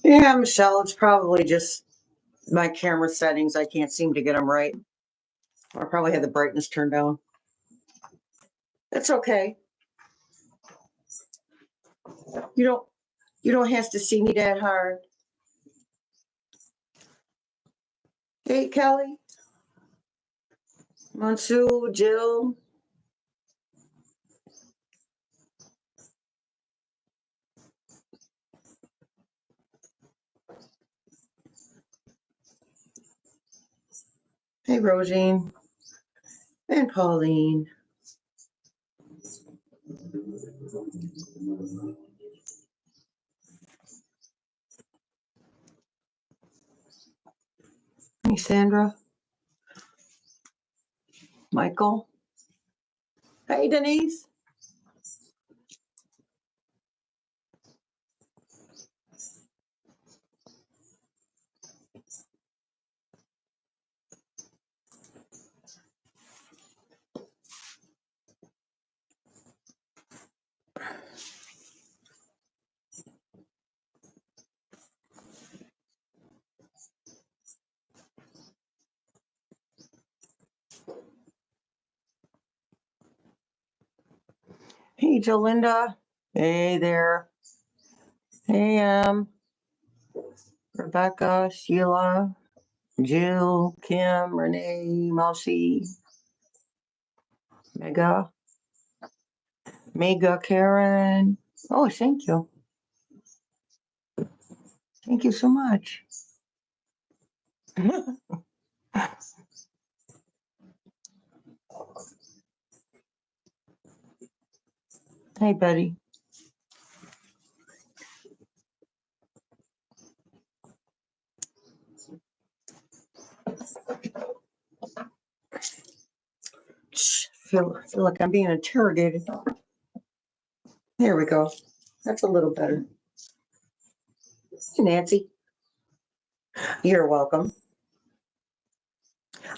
Yeah, Michelle, it's probably just my camera settings. I can't seem to get them right. I probably had the brightness turned down. That's okay. You don't have to see me that hard. Hey, Kelly, Monsu, Jill. Hey, Rosine and Pauline. Hey, Sandra. Michael. Hey, Denise. Hey, Jolinda. Hey there. Hey, Rebecca, Sheila, Jill, Kim, Renee, Mousy, Mega, Karen. Oh, thank you. Thank you so much. Hey, Betty. Feel like I'm being interrogated. There we go. That's a little better. Hey, Nancy. You're welcome.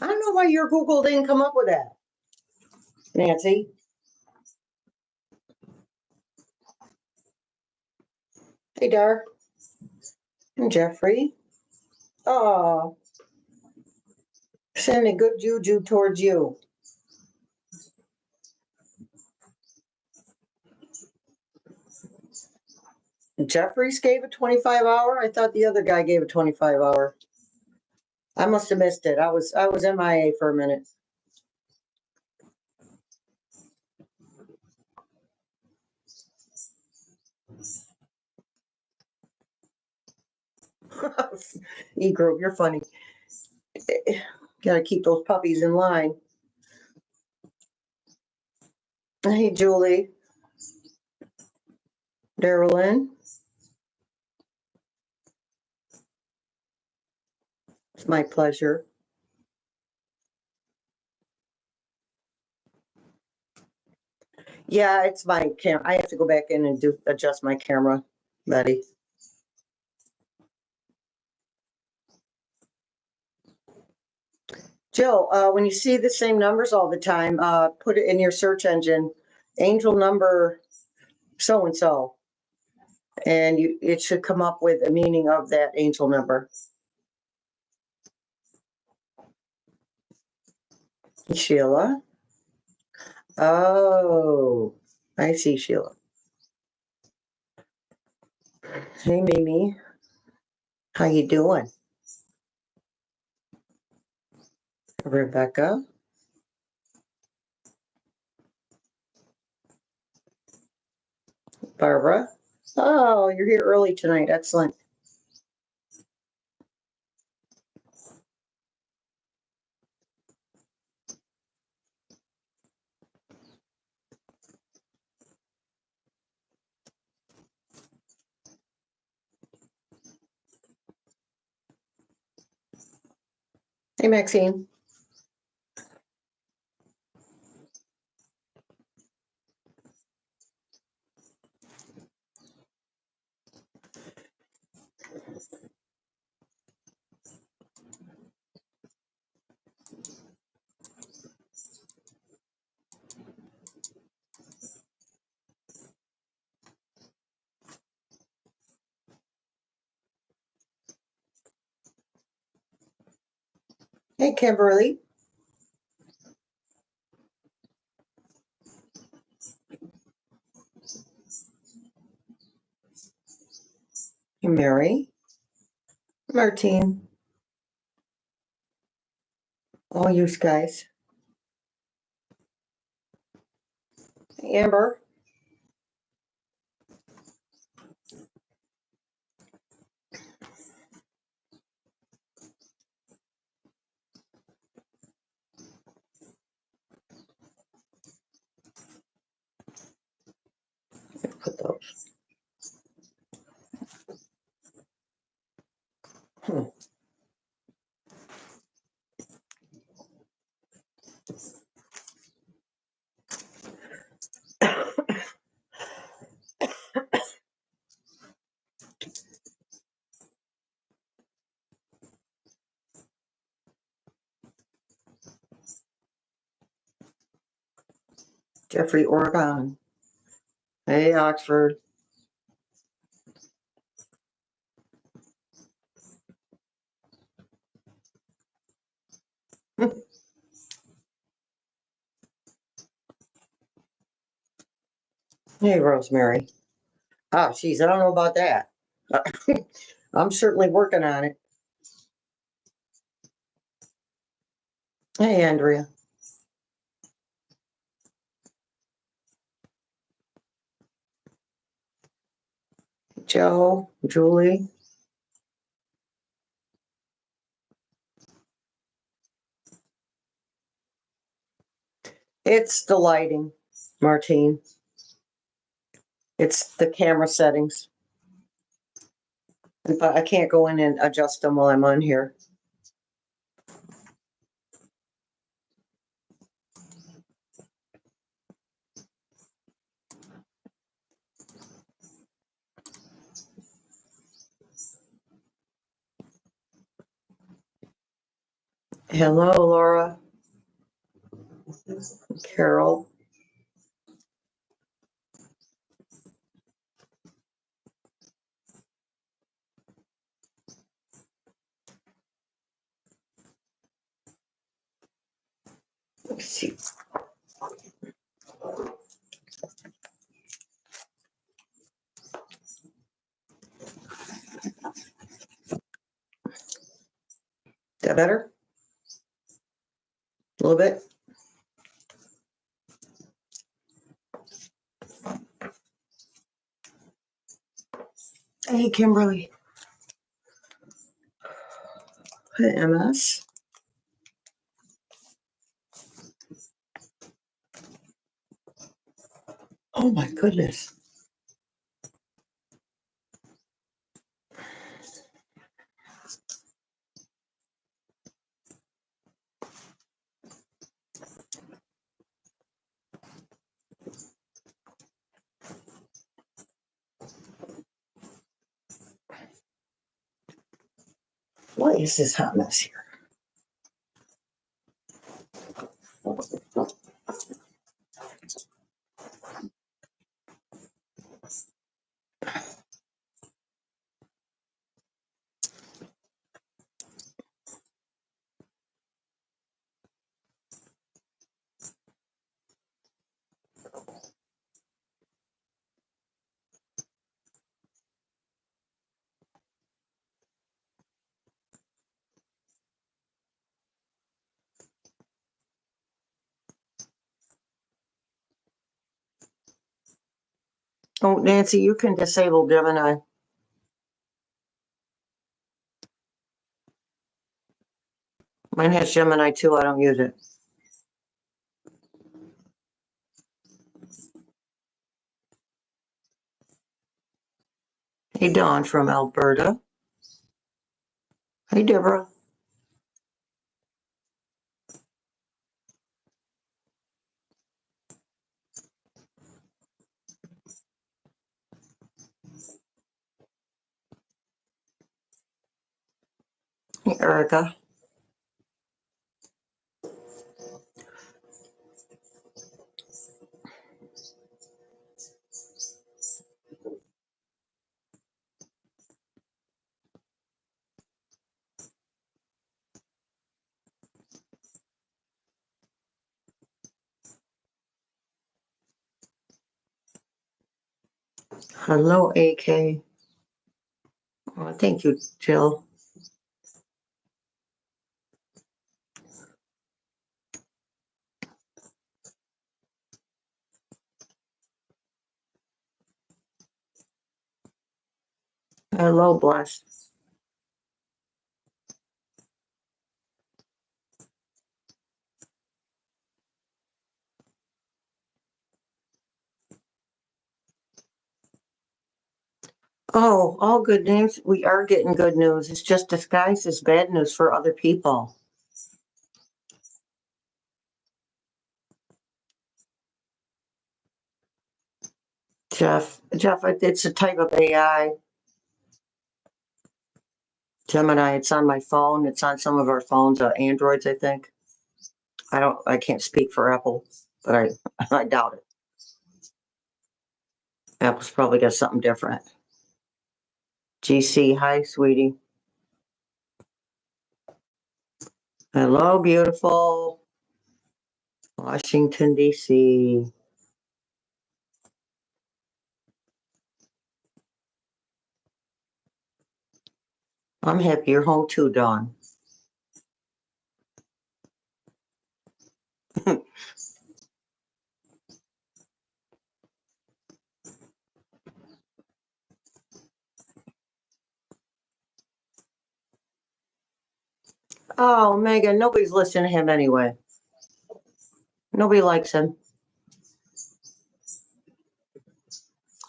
I don't know why your Google didn't come up with that, Nancy. Hey, Dar. And Jeffrey. Oh, sending good juju towards you. Jeffrey's gave a 25-hour. I thought the other guy gave a 25-hour. I must have missed it. I was MIA for a minute. E-group, you're funny. Gotta keep those puppies in line. Hey, Julie. Darylyn. It's my pleasure. Yeah, it's my camera. I have to go back in and adjust my camera, Betty. Jill, when you see the same numbers all the time, put it in your search engine, angel number so-and-so, and it should come up with a meaning of that angel number. Sheila. Oh, I see, Sheila. Hey, Mimi. How you doing? Rebecca. Barbara. Oh, you're here early tonight. Excellent. Hey, Maxine. Hey, Kimberly. Hey, Mary. Martine. All you guys. Hey, Amber. Put those. Hmm. Jeffrey, Oregon. Hey, Oxford. Hey, Rosemary. Ah, geez, I don't know about that. I'm certainly working on it. Hey, Andrea. Joe, Julie. It's the lighting, Martine. It's the camera settings. But I can't go in and adjust them while I'm on here. Hello, Laura. Carol. Let's see. Is that better? A little bit? Hey, Kimberly. Hey, MS. Oh, my goodness. What is this hot mess here? Oh, Nancy, you can disable Gemini. Mine has Gemini too. I don't use it. Hey, Dawn from Alberta. Hey, Deborah. Hey, Erica. Hello, AK. Oh, thank you, Jill. Hello, Bless. Oh, all good news. We are getting good news. It's just disguised as bad news for other people. Jeff, it's a type of AI. Gemini, it's on my phone. It's on some of our phones, Androids, I think. I can't speak for Apple, but I doubt it. Apple's probably got something different. GC, hi, sweetie. Hello, beautiful. Washington, D.C. I'm happy you're home too, Dawn. Oh, Megan, nobody's listening to him anyway. Nobody likes him.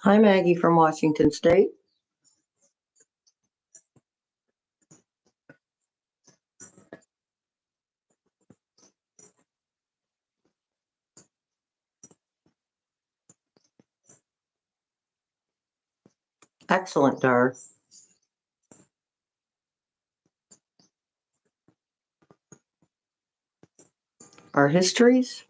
Hi, Maggie from Washington State. Excellent, Dar. Our histories?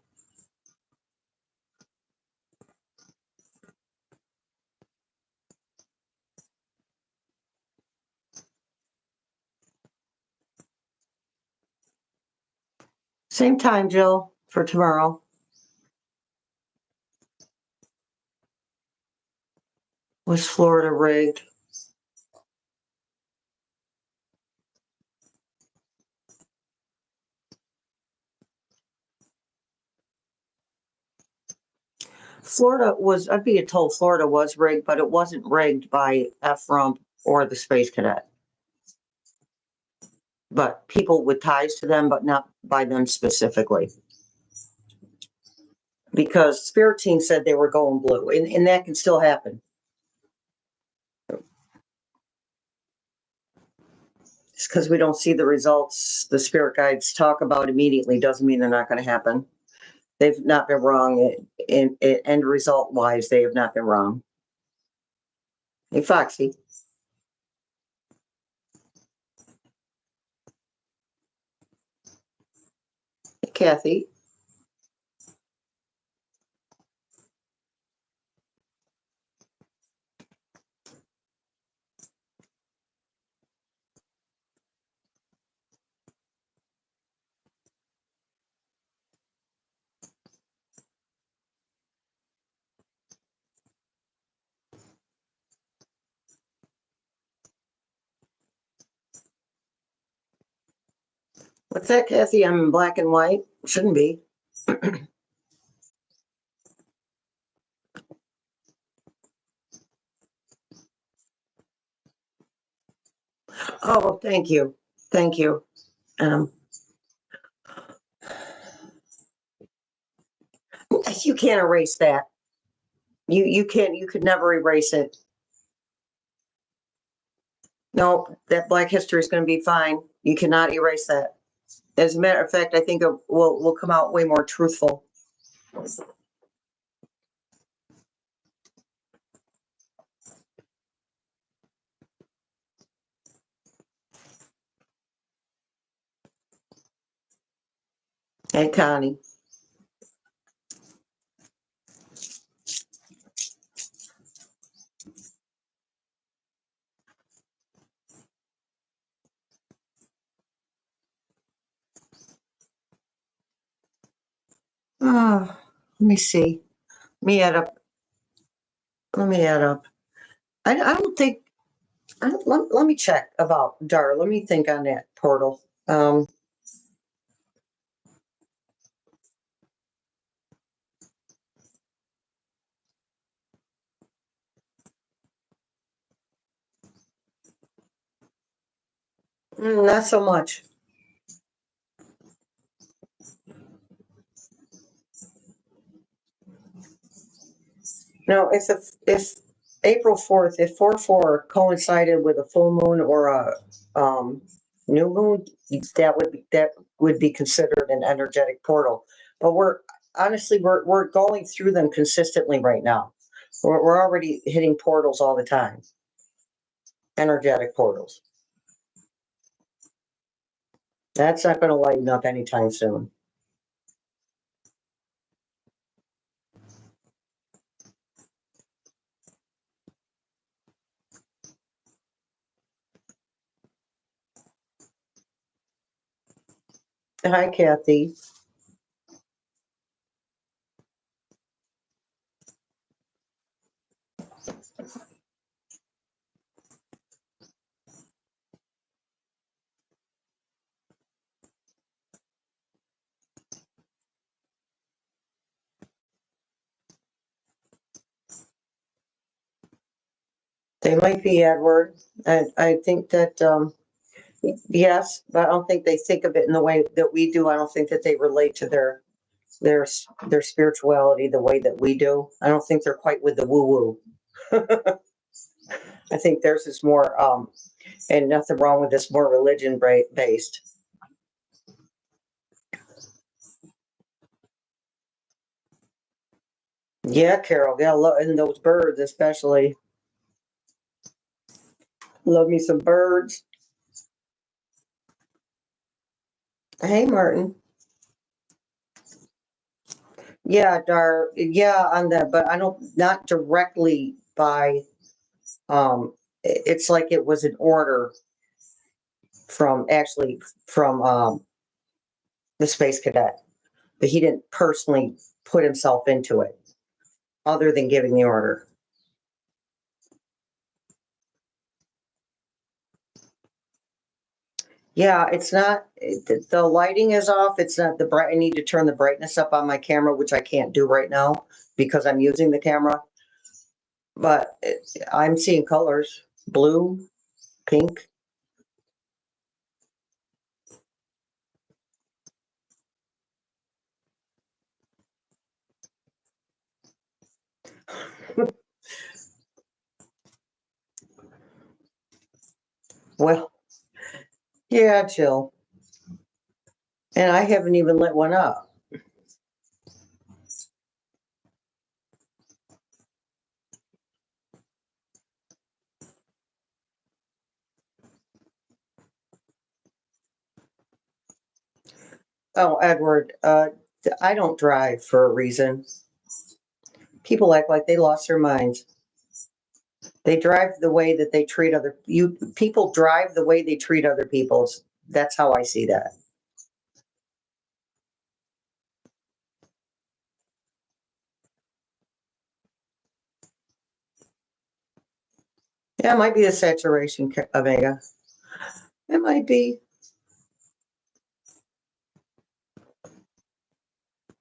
Same time, Jill, for tomorrow. Was Florida rigged? I'd be told Florida was rigged, but it wasn't rigged by F-Rump or the Space Cadet. But people with ties to them, but not by them specifically. Because Spirit Team said they were going blue, and that can still happen. Just because we don't see the results the spirit guides talk about immediately doesn't mean they're not going to happen. They've not been wrong. In end result wise, they have not been wrong. Hey, Foxy. Hey, Kathy. What's that, Kathy? I'm in black and white. Shouldn't be. Oh, thank you. Thank you. You can't erase that. You can't, you could never erase it. No, that Black history is going to be fine. You cannot erase that. As a matter of fact, I think it will come out way more truthful. And Connie. Oh, let me see. Let me add up. Let me add up. I don't think. Let me check about Dar. Let me think on that portal. Not so much. No, if April 4th, if 4/4 coincided with a full moon or a new moon, that would be considered an energetic portal. But we're going through them consistently right now. We're already hitting portals all the time. Energetic portals. That's not going to lighten up anytime soon. Hi, Kathy. They might be, Edward. I think that, yes, but I don't think they think of it in the way that we do. I don't think that they relate to their spirituality the way that we do. I don't think they're quite with the woo woo. I think theirs is more, and nothing wrong with this, more religion based. Yeah, Carol. Yeah, and those birds especially. Love me some birds. Hey, Martin. Yeah, Dar. Yeah, on that, but I don't, not directly by. It's like it was an order from, actually from the space cadet, but he didn't personally put himself into it, other than giving the order. Yeah, it's not, the lighting is off. It's not the bright. I need to turn the brightness up on my camera, which I can't do right now because I'm using the camera. But I'm seeing colors, blue, pink. Well, yeah, chill. And I haven't even lit one up. Oh, Edward, I don't drive for a reason. People act like they lost their minds. They drive the way that they treat other you. People drive the way they treat other people. That's how I see that. Yeah, it might be the saturation, Omega. It might be.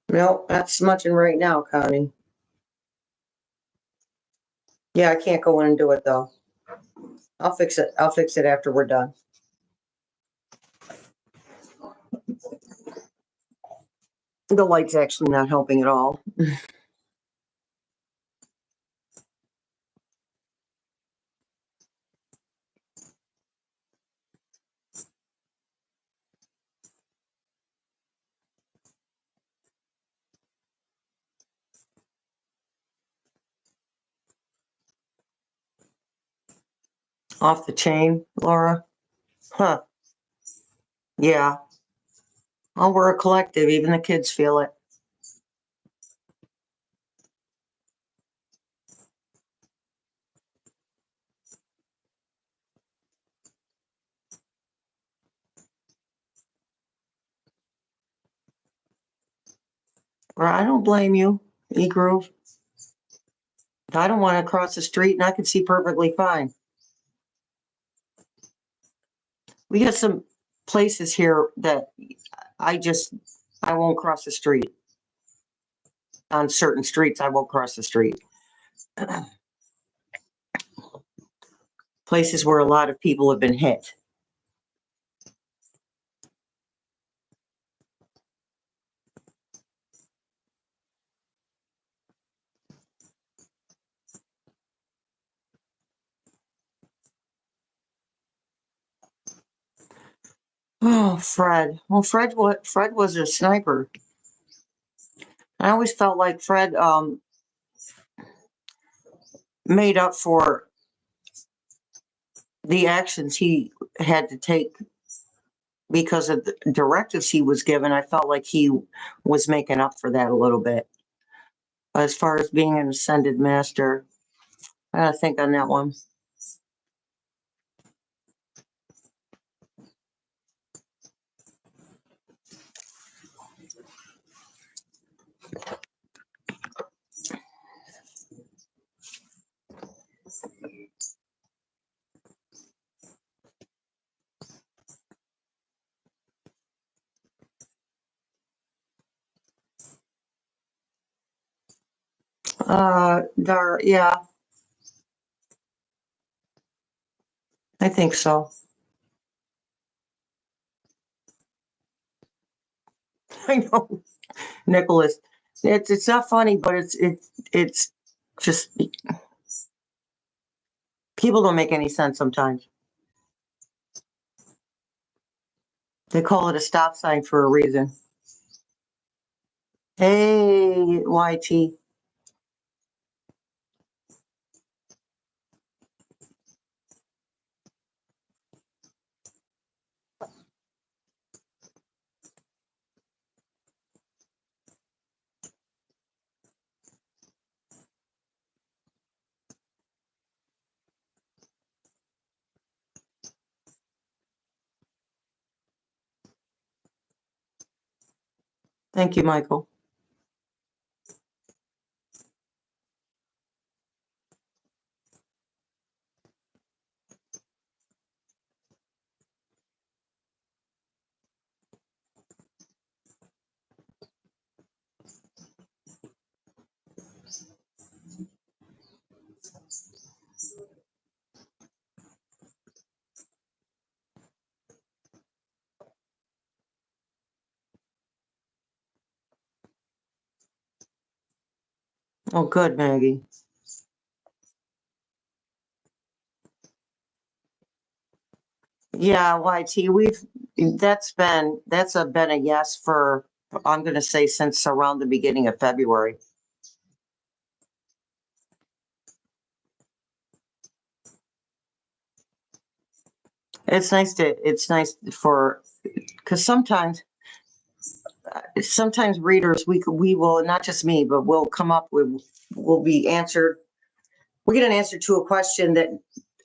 No, not smudging right now, Connie. Yeah, I can't go in and do it though. I'll fix it. I'll fix it after we're done. The light's actually not helping at all. Off the chain, Laura? Huh. Yeah. Oh, we're a collective. Even the kids feel it. Or I don't blame you, E-Groove. I don't want to cross the street and I can see perfectly fine. We got some places here that I won't cross the street. On certain streets, I won't cross the street. Places where a lot of people have been hit. Oh, Fred. Well, Fred was a sniper. I always felt like Fred made up for the actions he had to take because of the directives he was given. I felt like he was making up for that a little bit. As far as being an ascended master, I gotta think on that one. Yeah, I think so. I know, Nicholas. It's not funny, but it's just people don't make any sense sometimes. They call it a stop sign for a reason. Hey, YT. Thank you, Michael. Oh, good, Maggie. Yeah, YT, been a yes for, I'm gonna say, since around the beginning of February. It's nice for, because sometimes readers, we will, not just me, but we'll come up with, will be answered. We get an answer to a question that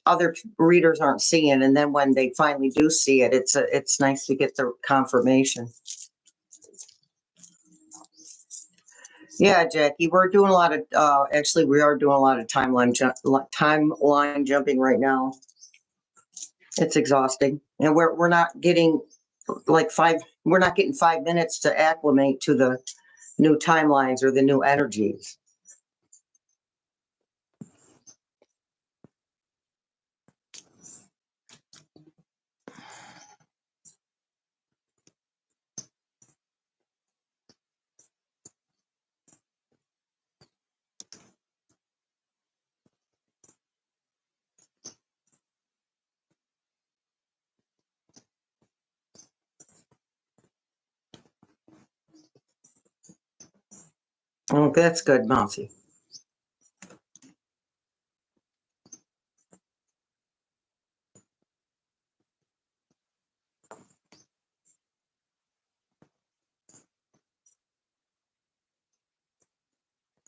other readers aren't seeing. And then when they finally do see it, it's nice to get the confirmation. Yeah, Jackie, we're doing a lot of, actually, we are doing a lot of timeline jumping right now. It's exhausting. And we're not getting we're not getting 5 minutes to acclimate to the new timelines or the new energies. Oh, that's good, Mousy.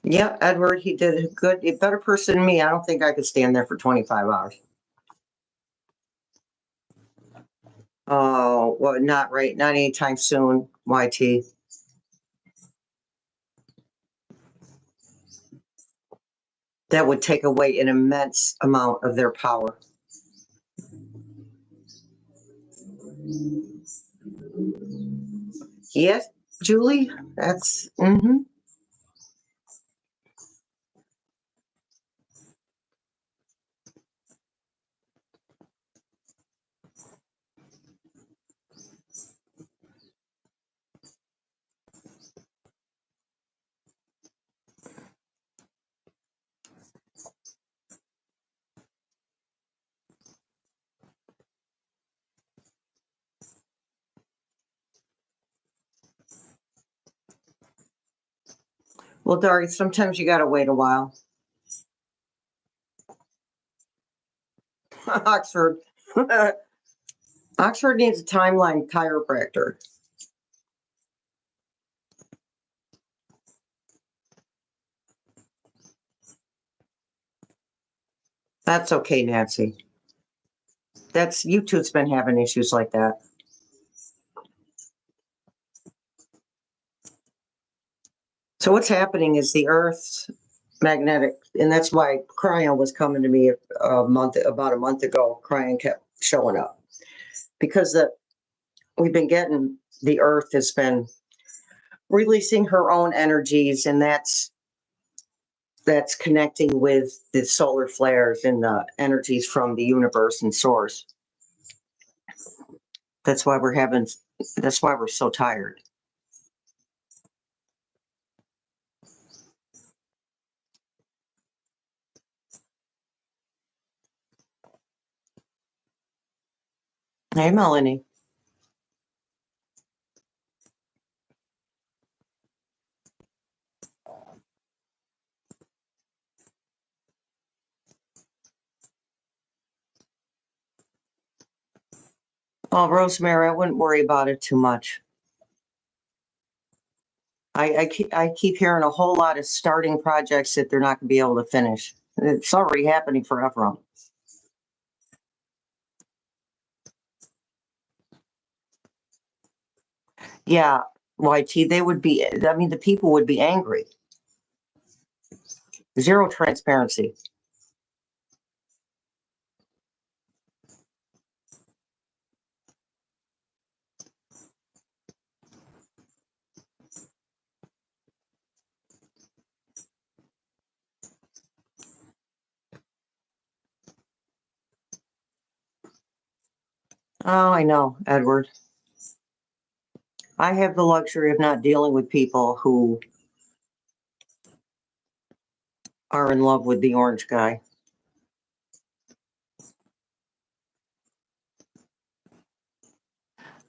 Yeah, Edward, he did a good, a better person than me. I don't think I could stand there for 25 hours. Oh, well, not right, not anytime soon, YT. That would take away an immense amount of their power. Yes, Julie, that's, well, Dari, sometimes you got to wait a while. Oxford. Oxford needs a timeline chiropractor. That's okay, Nancy. That's YouTube's been having issues like that. So what's happening is the Earth's magnetic, and that's why Cryon was coming to me about a month ago. Cryon kept showing up because we've been getting, the Earth has been releasing her own energies, and that's connecting with the solar flares and the energies from the universe and source. That's why we're so tired. Hey, Melanie. Oh, Rosemary, I wouldn't worry about it too much. I keep hearing a whole lot of starting projects that they're not going to be able to finish. It's already happening for everyone. Yeah, YT, they would be, I mean, the people would be angry. Zero transparency. Oh, I know, Edward. I have the luxury of not dealing with people who are in love with the orange guy.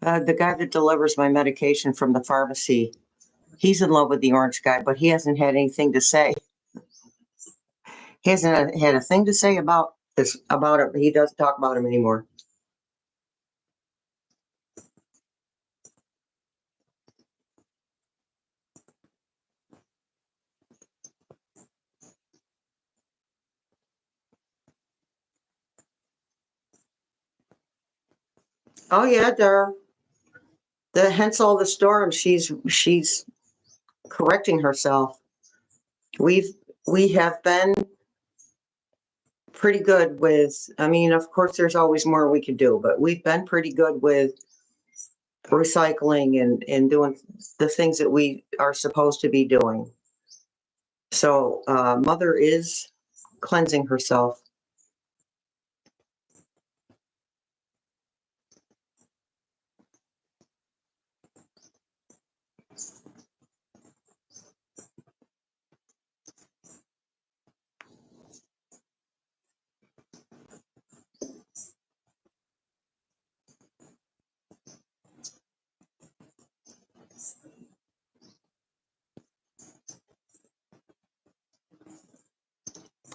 The guy that delivers my medication from the pharmacy, he's in love with the orange guy, but he hasn't had anything to say. He hasn't had a thing to say about this, about it. He doesn't talk about him anymore. Oh yeah, Dar. The hence all the storm. She's correcting herself. We've we have been pretty good with. I mean, of course, there's always more we could do, but we've been pretty good with recycling and doing the things that we are supposed to be doing. So, Mother is cleansing herself.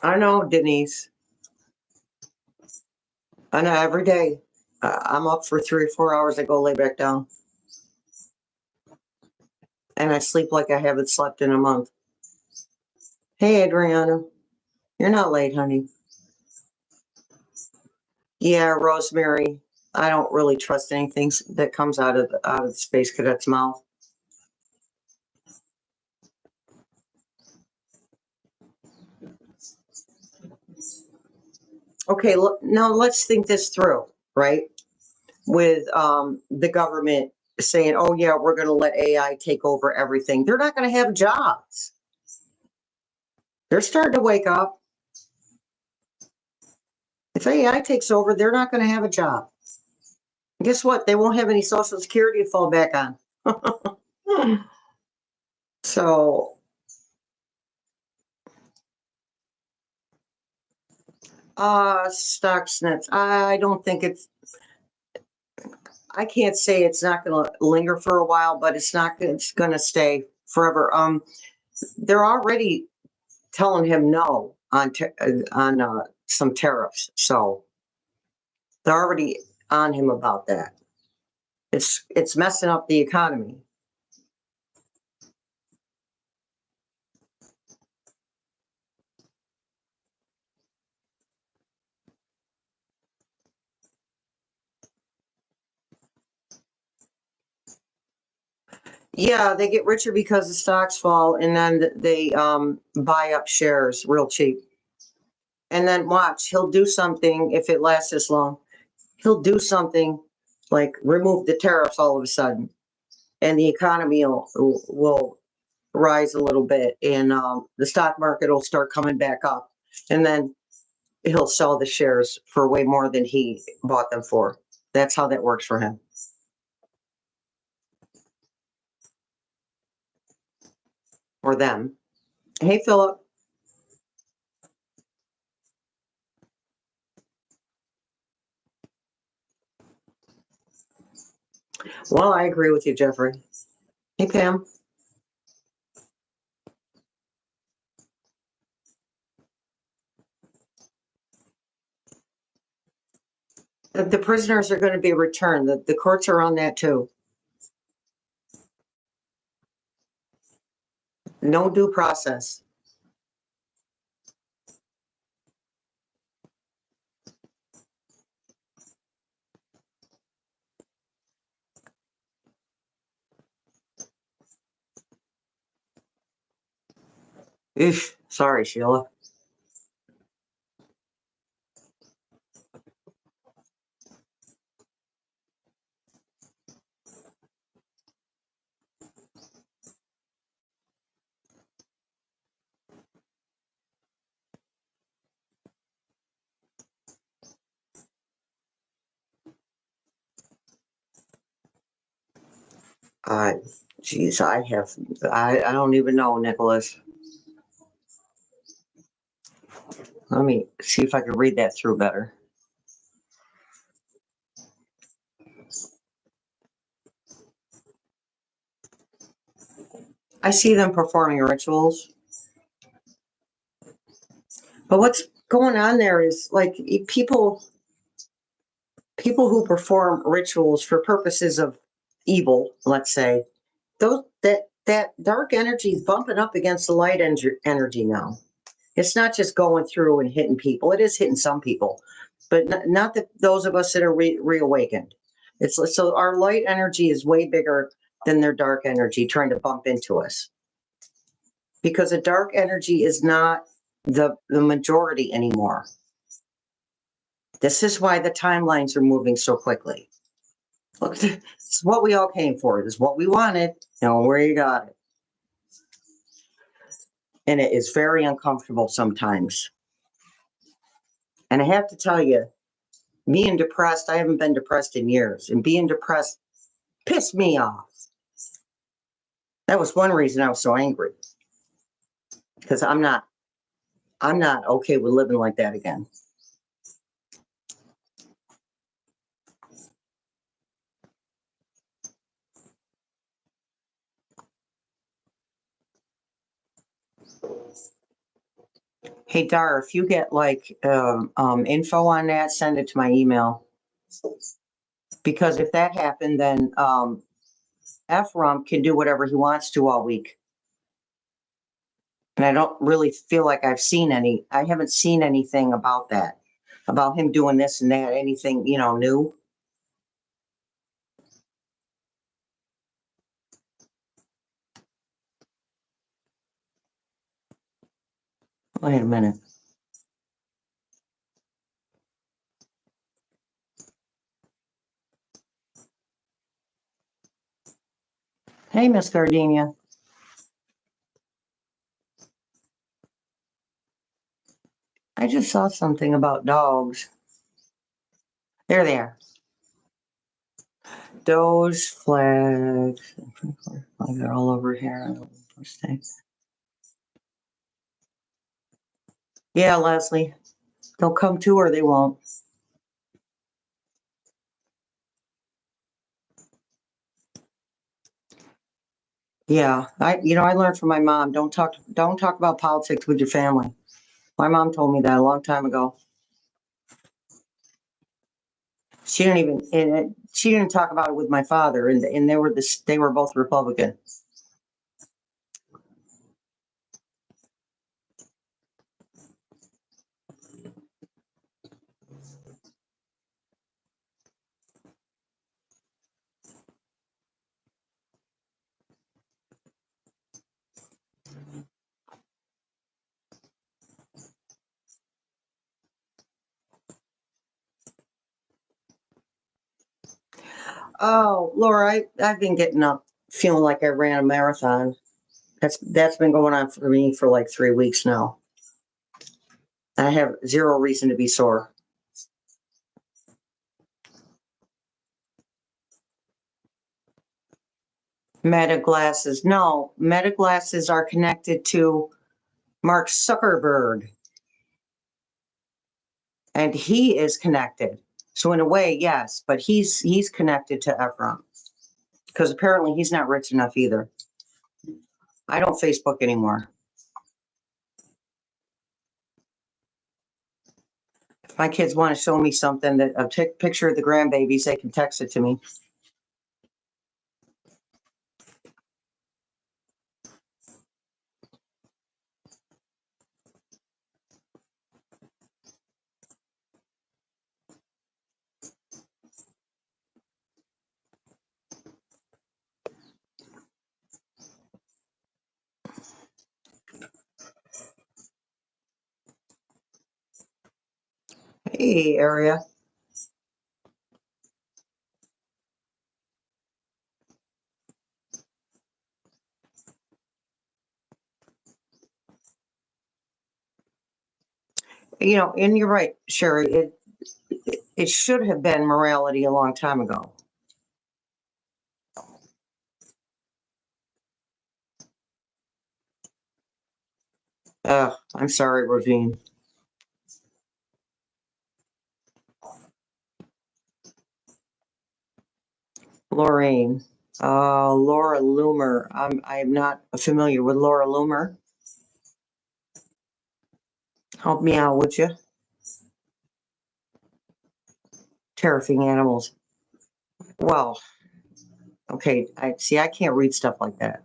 I know, Denise. I know every day. I'm up for 3 or 4 hours. I go lay back down. And I sleep like I haven't slept in a month. Hey, Adriana. You're not late, honey. Yeah, Rosemary. I don't really trust anything that comes out of the Space Cadet's mouth. Okay, now let's think this through, right? With the government saying, oh, yeah, we're going to let AI take over everything. They're not going to have jobs. They're starting to wake up. If AI takes over, they're not going to have a job. Guess what? They won't have any Social Security to fall back on. So, Stuxnet, I don't think I can't say it's not going to linger for a while, but it's going to stay forever. They're already telling him no on some tariffs. So they're already on him about that. It's messing up the economy. Yeah, they get richer because the stocks fall, and then they buy up shares real cheap. And then watch, he'll do something if it lasts this long. He'll do something like remove the tariffs all of a sudden, and the economy will rise a little bit, and the stock market will start coming back up, and then he'll sell the shares for way more than he bought them for. That's how that works for him. Or them. Hey, Philip. Well, I agree with you, Jeffrey. Hey, Pam. The prisoners are going to be returned. The courts are on that too. No due process. Eesh, sorry, Sheila. Geez, I don't even know, Nicholas. Let me see if I can read that through better. I see them performing rituals. But what's going on there is like people who perform rituals for purposes of evil, let's say, that dark energy is bumping up against the light energy now. It's not just going through and hitting people. It is hitting some people, but not that those of us that are reawakened. It's so our light energy is way bigger than their dark energy trying to bump into us, because the dark energy is not the majority anymore. This is why the timelines are moving so quickly. Look, it's what we all came for. It is what we wanted. Where you got it. And it is very uncomfortable sometimes. And I have to tell you, being depressed, I haven't been depressed in years. And being depressed pissed me off. That was one reason I was so angry. Because I'm not okay with living like that again. Hey, Dar, if you get like info on that, send it to my email. Because if that happened, then F-Rump can do whatever he wants to all week. And I don't really feel like I haven't seen anything about that, about him doing this and that, anything, new. Wait a minute. Hey, Miss Gardenia. I just saw something about dogs. There they are. Those flags. They're all over here. Yeah, Leslie. They'll come to or they won't. Yeah, I learned from my mom. Don't talk about politics with your family. My mom told me that a long time ago. She didn't talk about it with my father, and they were both Republican. Oh, Laura, I've been getting up feeling like I ran a marathon. That's been going on for me for like 3 weeks now. I have zero reason to be sore. Meta glasses. No, meta glasses are connected to Mark Zuckerberg. And he is connected. So in a way, yes, but he's connected to Ephraim. Because apparently he's not rich enough either. I don't Facebook anymore. If my kids want to show me something, that a picture of the grandbabies, they can text it to me. Hey, area. And you're right, Sherry. It should have been morality a long time ago. I'm sorry, Ravine. Lorraine. Laura Loomer. I'm not familiar with Laura Loomer. Help me out, would you? Terrifying animals. Well, okay. I can't read stuff like that.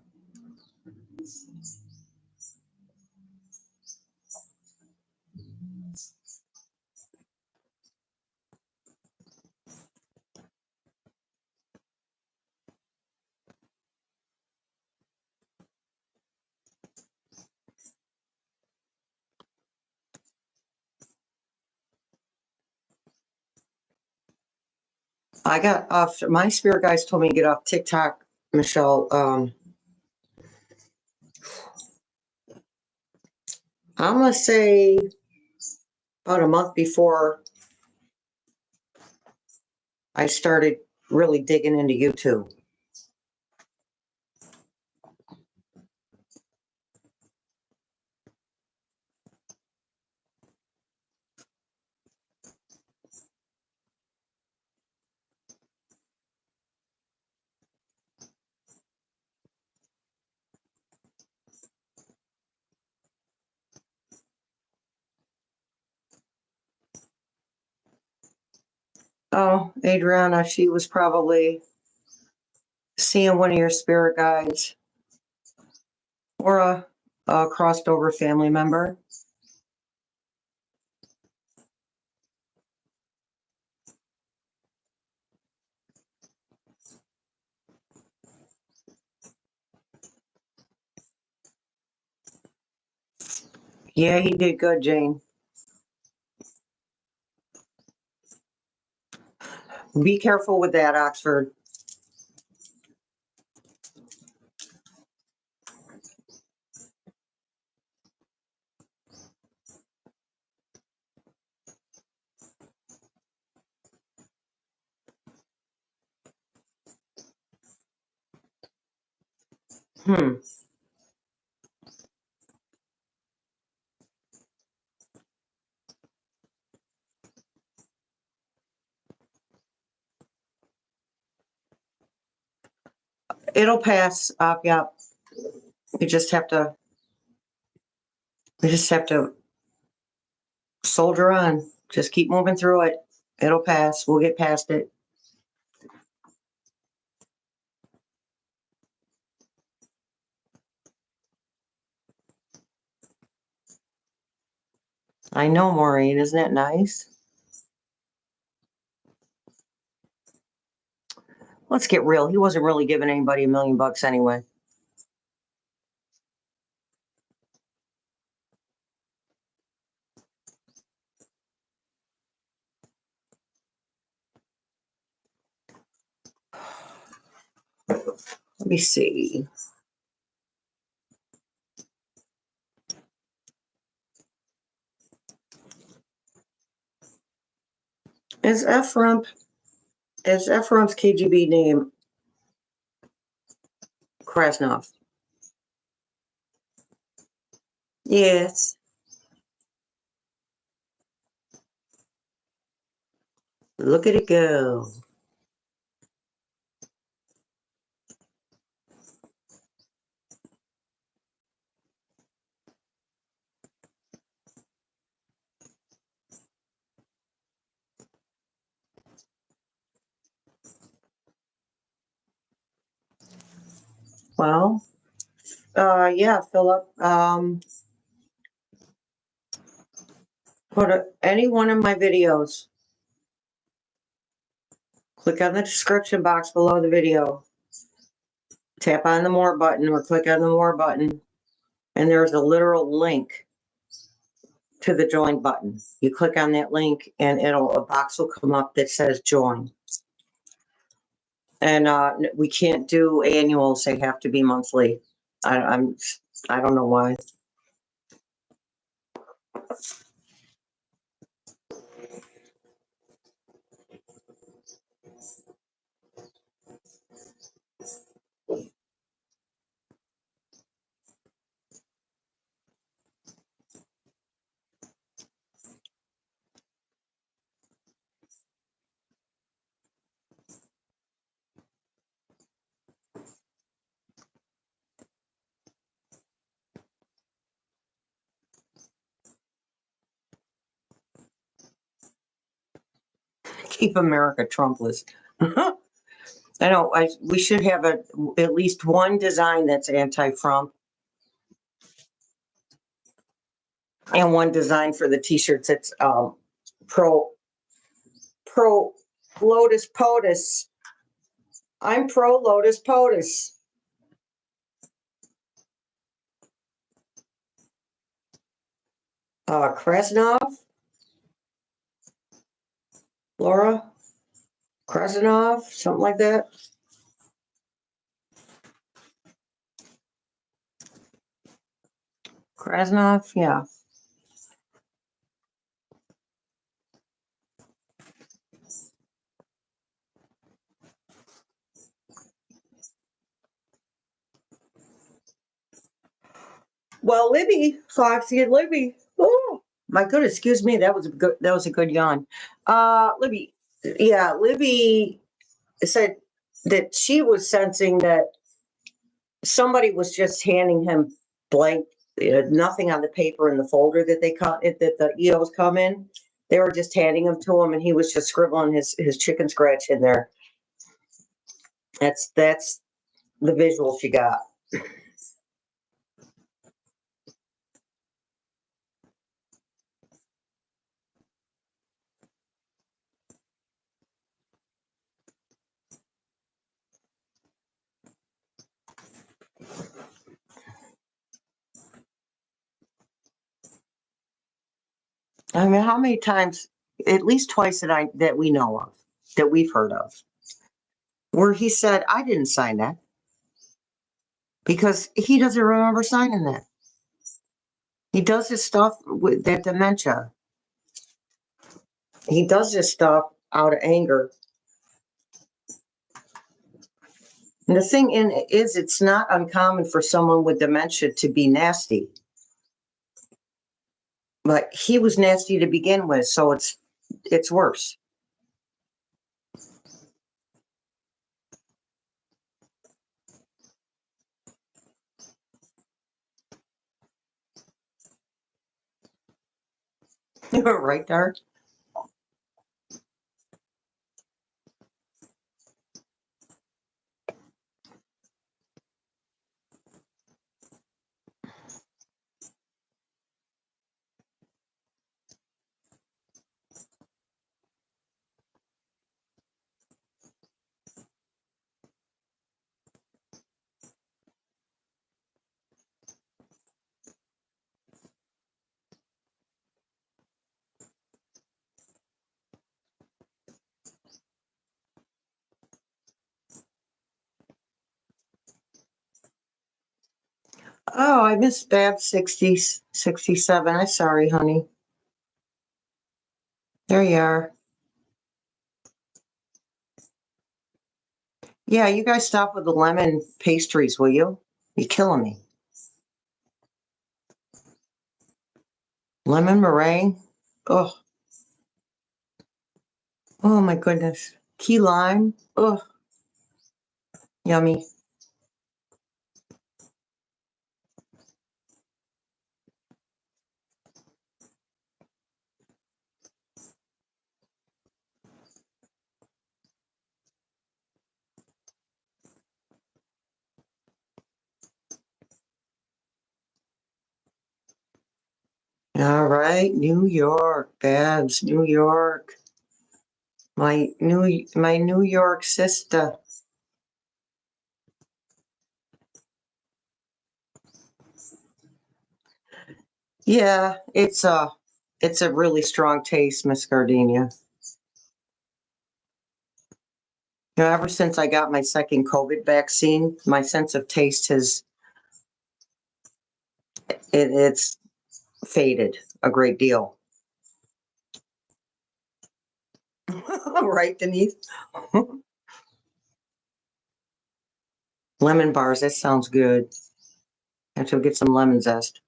I got off. My spirit guides told me to get off TikTok, Michelle. I'm gonna say about a month before I started really digging into YouTube. Oh, Adriana, she was probably seeing one of your spirit guides or a crossed over family member. Yeah, he did good, Jane. Be careful with that, Oxford. Hmm. It'll pass. Yeah. We just have to. We just have to soldier on. Just keep moving through it. It'll pass. We'll get past it. I know, Maureen. Isn't that nice? Let's get real. He wasn't really giving anybody $1 million anyway. Let me see. Is Ephraim's KGB name Krasnov? Yes. Look at it go. Well, yeah, Philip. Any one of my videos. Click on the description box below the video. Tap on the more button or click on the more button. And there's a literal link to the join button. You click on that link and a box will come up that says join. And we can't do annuals. They have to be monthly. I don't know why. Keep America Trumpless. I know. We should have at least one design that's anti-Trump, and one design for the T-shirts that's pro Lotus POTUS. I'm pro Lotus POTUS. Krasnov, Laura, Krasnov, something like that. Krasnov, yeah. Well, Libby, Foxy and Libby. Oh my goodness, excuse me. That was a good yawn. Libby, yeah, Libby said that she was sensing that somebody was just handing him blank, nothing on the paper in the folder that the EOs come in. They were just handing them to him, and he was just scribbling his chicken scratch in there. That's the visual she got. I mean, how many times, at least twice that we know of, that we've heard of, where he said, I didn't sign that, because he doesn't remember signing that. He does this stuff with that dementia. He does this stuff out of anger. And the thing is, it's not uncommon for someone with dementia to be nasty. But he was nasty to begin with, so it's worse. Right, Dart? Oh, I missed Bab 67. I'm sorry, honey. There you are. Yeah, you guys stop with the lemon pastries, will you? You're killing me. Lemon meringue? Oh. Oh my goodness. Key lime? Oh. Yummy. All right, New York, Babs, New York. My New York sister. Yeah, it's a really strong taste, Miss Gardenia. You know, ever since I got my second COVID vaccine, my sense of taste it's faded a great deal. Right, Denise? Lemon bars, that sounds good. I have to get some lemon zest.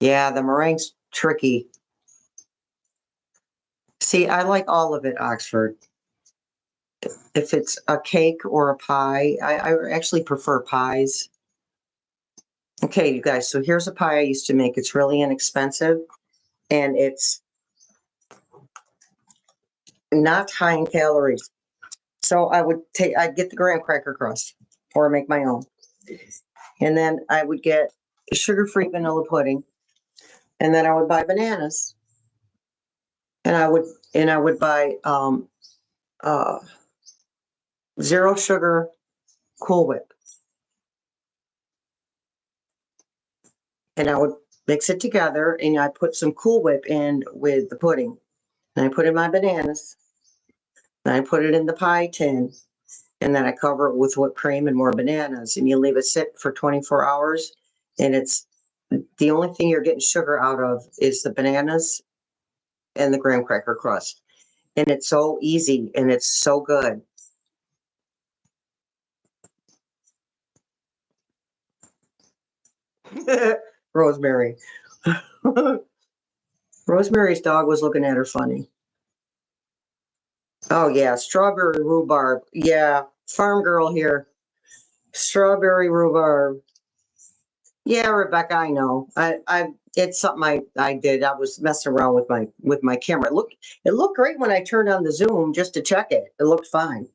Yeah, the meringue's tricky. See, I like all of it, Oxford. If it's a cake or a pie, I actually prefer pies. Okay, you guys, so here's a pie I used to make. It's really inexpensive, and it's not high in calories. So I'd get the graham cracker crust or make my own. And then I would get sugar-free vanilla pudding. And then I would buy bananas. And I would buy uh, zero sugar Cool Whip. And I would mix it together, and I put some Cool Whip in with the pudding. And I put in my bananas. And I put it in the pie tin. And then I cover it with whipped cream and more bananas. And you leave it sit for 24 hours. And it's the only thing you're getting sugar out of is the bananas and the graham cracker crust. And it's so easy and it's so good. Rosemary. Rosemary's dog was looking at her funny. Oh, yeah. Strawberry rhubarb. Yeah. Farm girl here. Strawberry rhubarb. Yeah, Rebecca, I know. It's something I did. I was messing around with my camera. It looked great when I turned on the Zoom just to check it. It looked fine.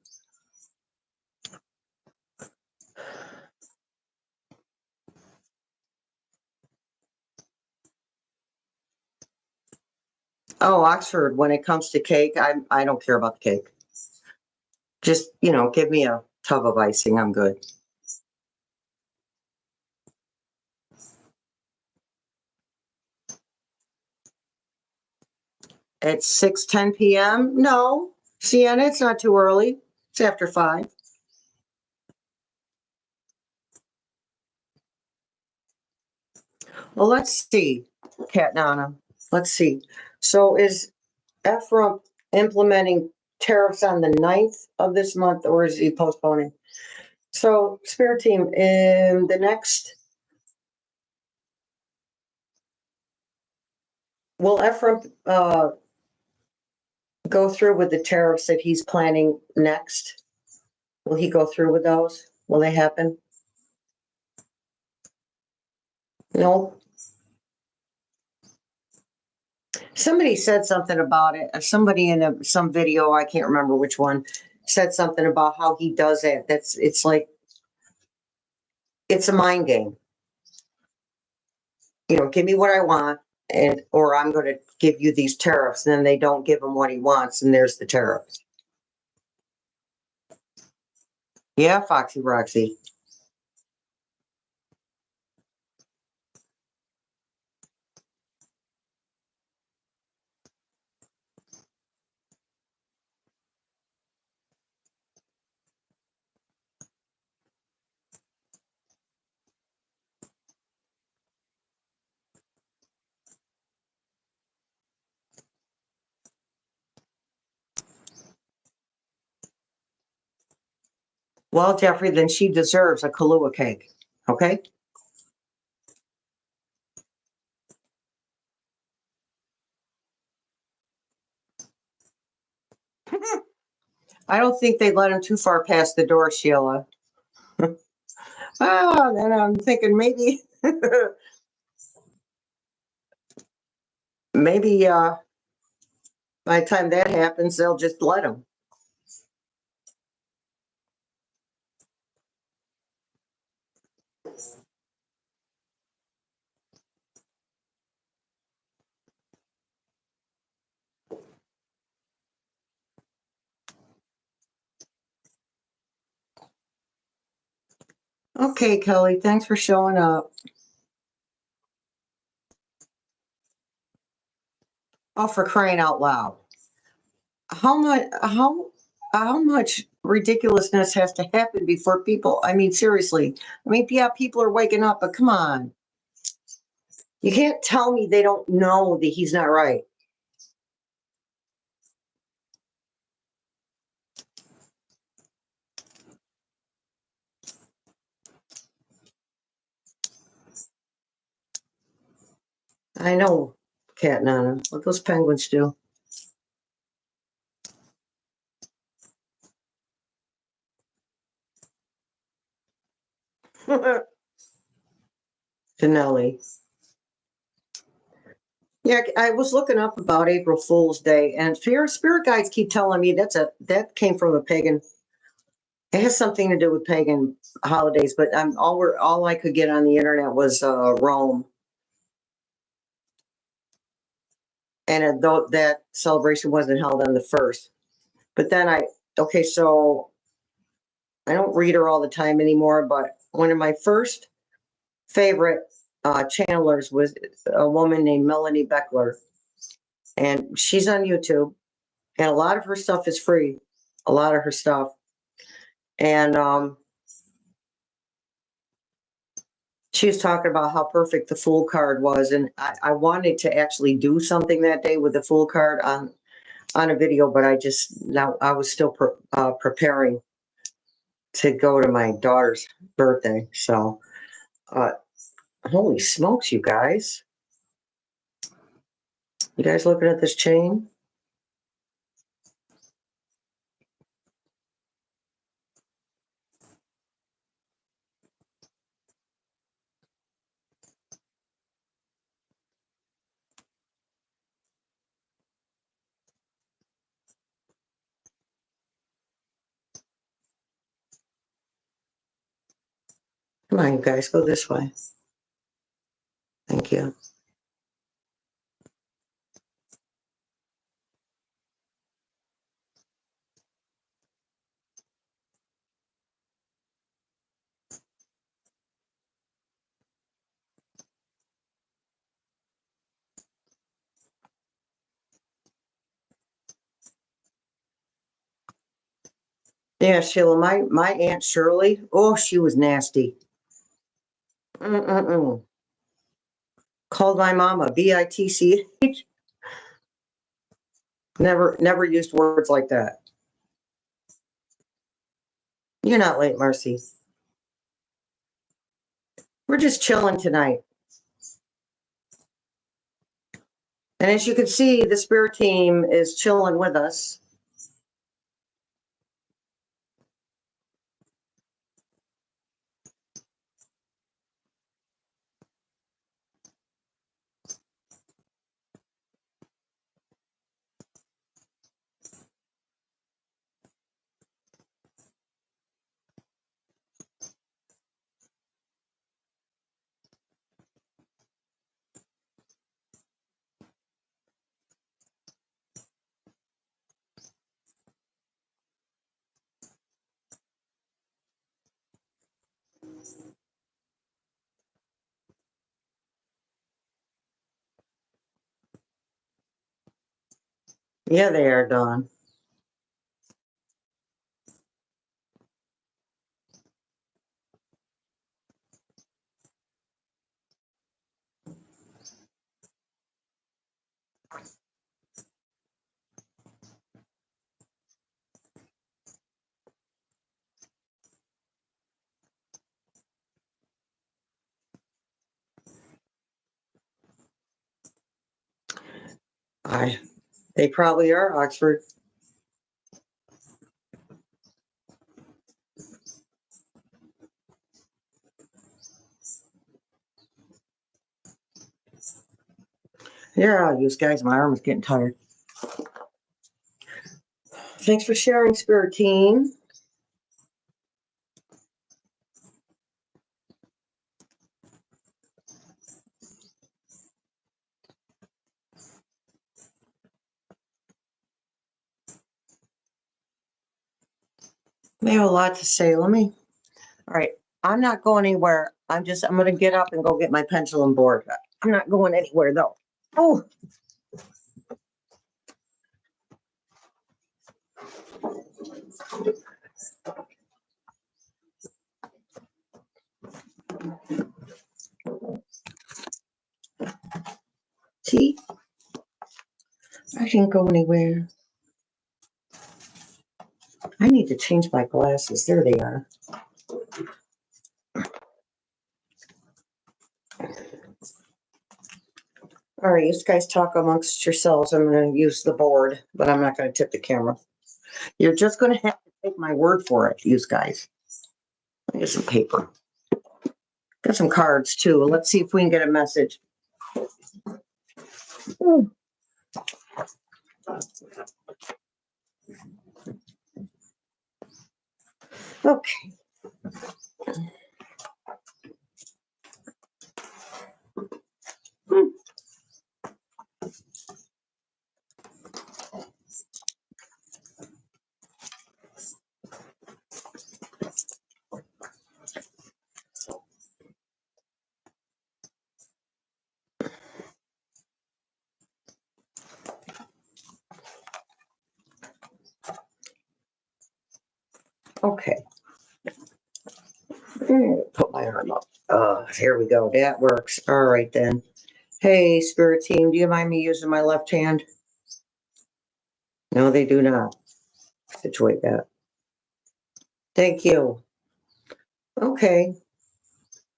Oh, Oxford, when it comes to cake, I don't care about the cake. Just, give me a tub of icing. I'm good. At 6:10 p.m.? No. Sienna, it's not too early. It's after 5. Well, let's see, Kat Nana. Let's see. So is Ephraim implementing tariffs on the 9th of this month, or is he postponing? So, Spirit Team, in the next, will Ephraim go through with the tariffs that he's planning next? Will he go through with those? Will they happen? No. Somebody said something about it. Somebody in some video, I can't remember which one, said something about how he does it. It's like, it's a mind game. Give me what I want, or I'm going to give you these tariffs. And then they don't give him what he wants, and there's the tariffs. Yeah, Foxy Roxy. Well, Jeffrey, then she deserves a Kahlua cake. Okay? I don't think they let him too far past the door, Sheila. Then I'm thinking maybe, maybe by the time that happens, they'll just let him. Okay, Kelly, thanks for showing up. Oh, for crying out loud. How much ridiculousness has to happen before people, I mean, seriously. I mean, yeah, people are waking up, but come on. You can't tell me they don't know that he's not right. I know, Cat Nana, what those penguins do. Finelli. Yeah, I was looking up about April Fool's Day, and spirit guides keep telling me that came from a pagan. It has something to do with pagan holidays, but all I could get on the internet was Rome, and though that celebration wasn't held on the 1st. But then so I don't read her all the time anymore. But one of my first favorite channelers was a woman named Melanie Beckler, and she's on YouTube, and a lot of her stuff is free. A lot of her stuff, and she was talking about how perfect the Fool card was, and I wanted to actually do something that day with the Fool card on a video, but I was still preparing to go to my daughter's birthday. So, holy smokes, you guys! You guys looking at this chain? Come on, you guys, go this way. Thank you. Yeah, Sheila, my Aunt Shirley, oh, she was nasty. Mm-mm-mm. Called my mama, B-I-T-C-H. Never used words like that. You're not late, Marcy. We're just chilling tonight. And as you can see, the spirit team is chilling with us. Yeah, they are, Dawn. They probably are, Oxford. Yeah, you guys, my arm is getting tired. Thanks for sharing, spirit team. They have a lot to say. All right. I'm not going anywhere. I'm going to get up and go get my pencil and board. I'm not going anywhere though. Oh. See? I didn't go anywhere. I need to change my glasses. There they are. All right, you guys talk amongst yourselves. I'm going to use the board, but I'm not going to tip the camera. You're just going to have to take my word for it, you guys. I get some paper. Got some cards too. Let's see if we can get a message. Ooh. Okay. Okay. Put my arm up. Here we go. That works. All right then. Hey, spirit team, do you mind me using my left hand? No, they do not. Situate that. Thank you. Okay.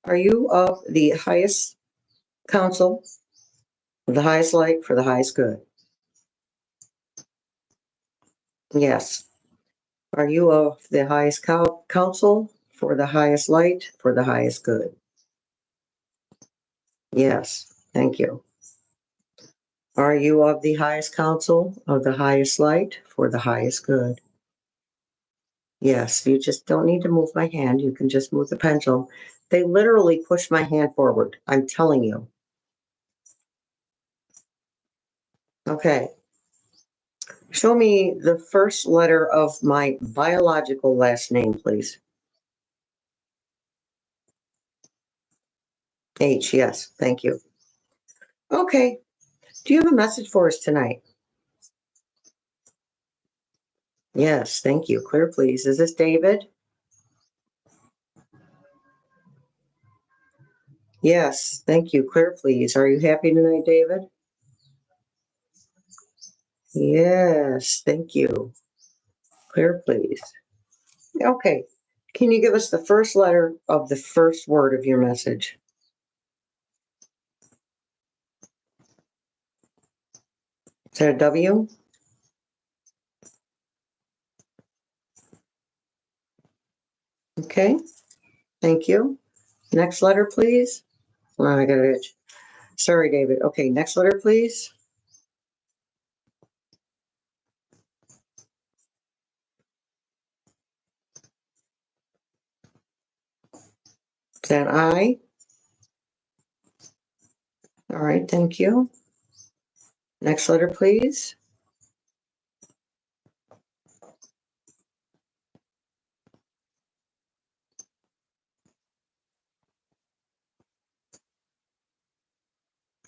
Are you of the highest council, the highest light for the highest good? Yes. Are you of the highest council for the highest light for the highest good? Yes. Thank you. Are you of the highest council of the highest light for the highest good? Yes. You just don't need to move my hand. You can just move the pencil. They literally pushed my hand forward. I'm telling you. Okay. Show me the first letter of my biological last name, please. H, yes. Thank you. Okay. Do you have a message for us tonight? Yes, thank you. Clear, please. Is this David? Yes, thank you. Clear, please. Are you happy tonight, David? Yes, thank you. Clear, please. Okay. Can you give us the first letter of the first word of your message? Is that a W? Okay. Thank you. Next letter, please. Oh, I got an itch. Sorry, David. Okay, next letter, please. Is that I? All right, thank you. Next letter, please.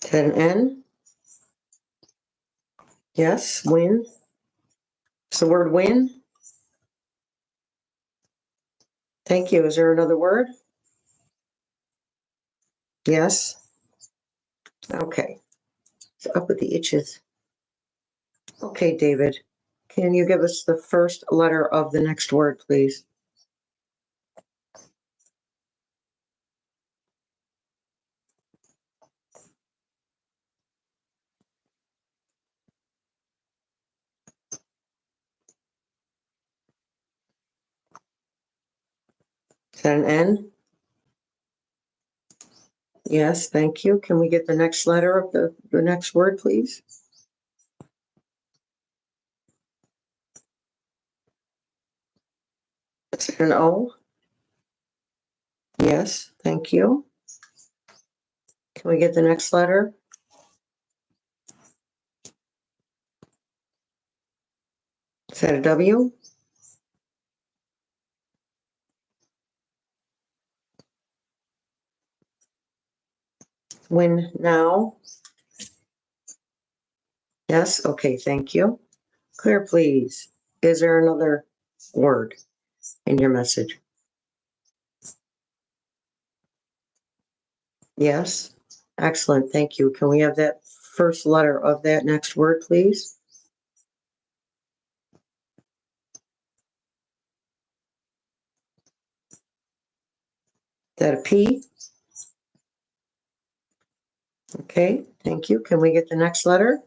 Is that an N? Yes, win. It's the word win. Thank you. Is there another word? Yes. Okay. So up with the itches. Okay, David. Can you give us the first letter of the next word, please? Is that an N? Yes, thank you. Can we get the next letter of the next word, please? Is it an O? Yes, thank you. Can we get the next letter? Is that a W? Win now? Yes, okay, thank you. Clear, please. Is there another word in your message? Yes, excellent, thank you. Can we have that first letter of that next word, please? Is that a P? Okay, thank you. Can we get the next letter?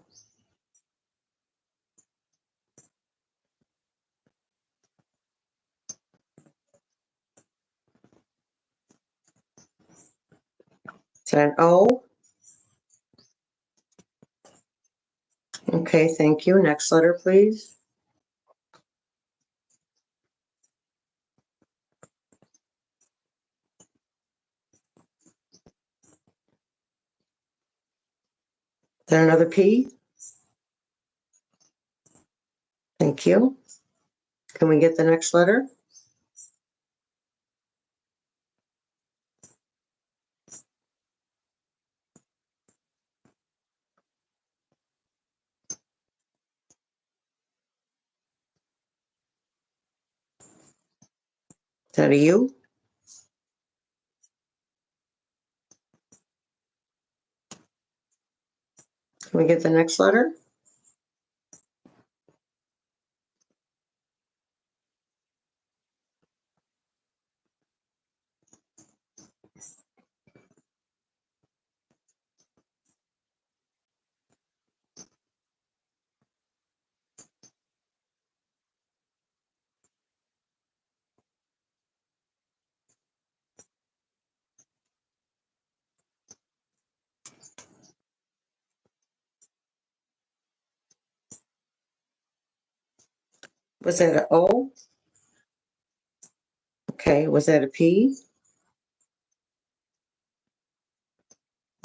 Is that an O? Okay, thank you. Next letter, please. Is that another P? Thank you. Can we get the next letter? Is that a U? Can we get the next letter? Was that a O? Okay, was that a P?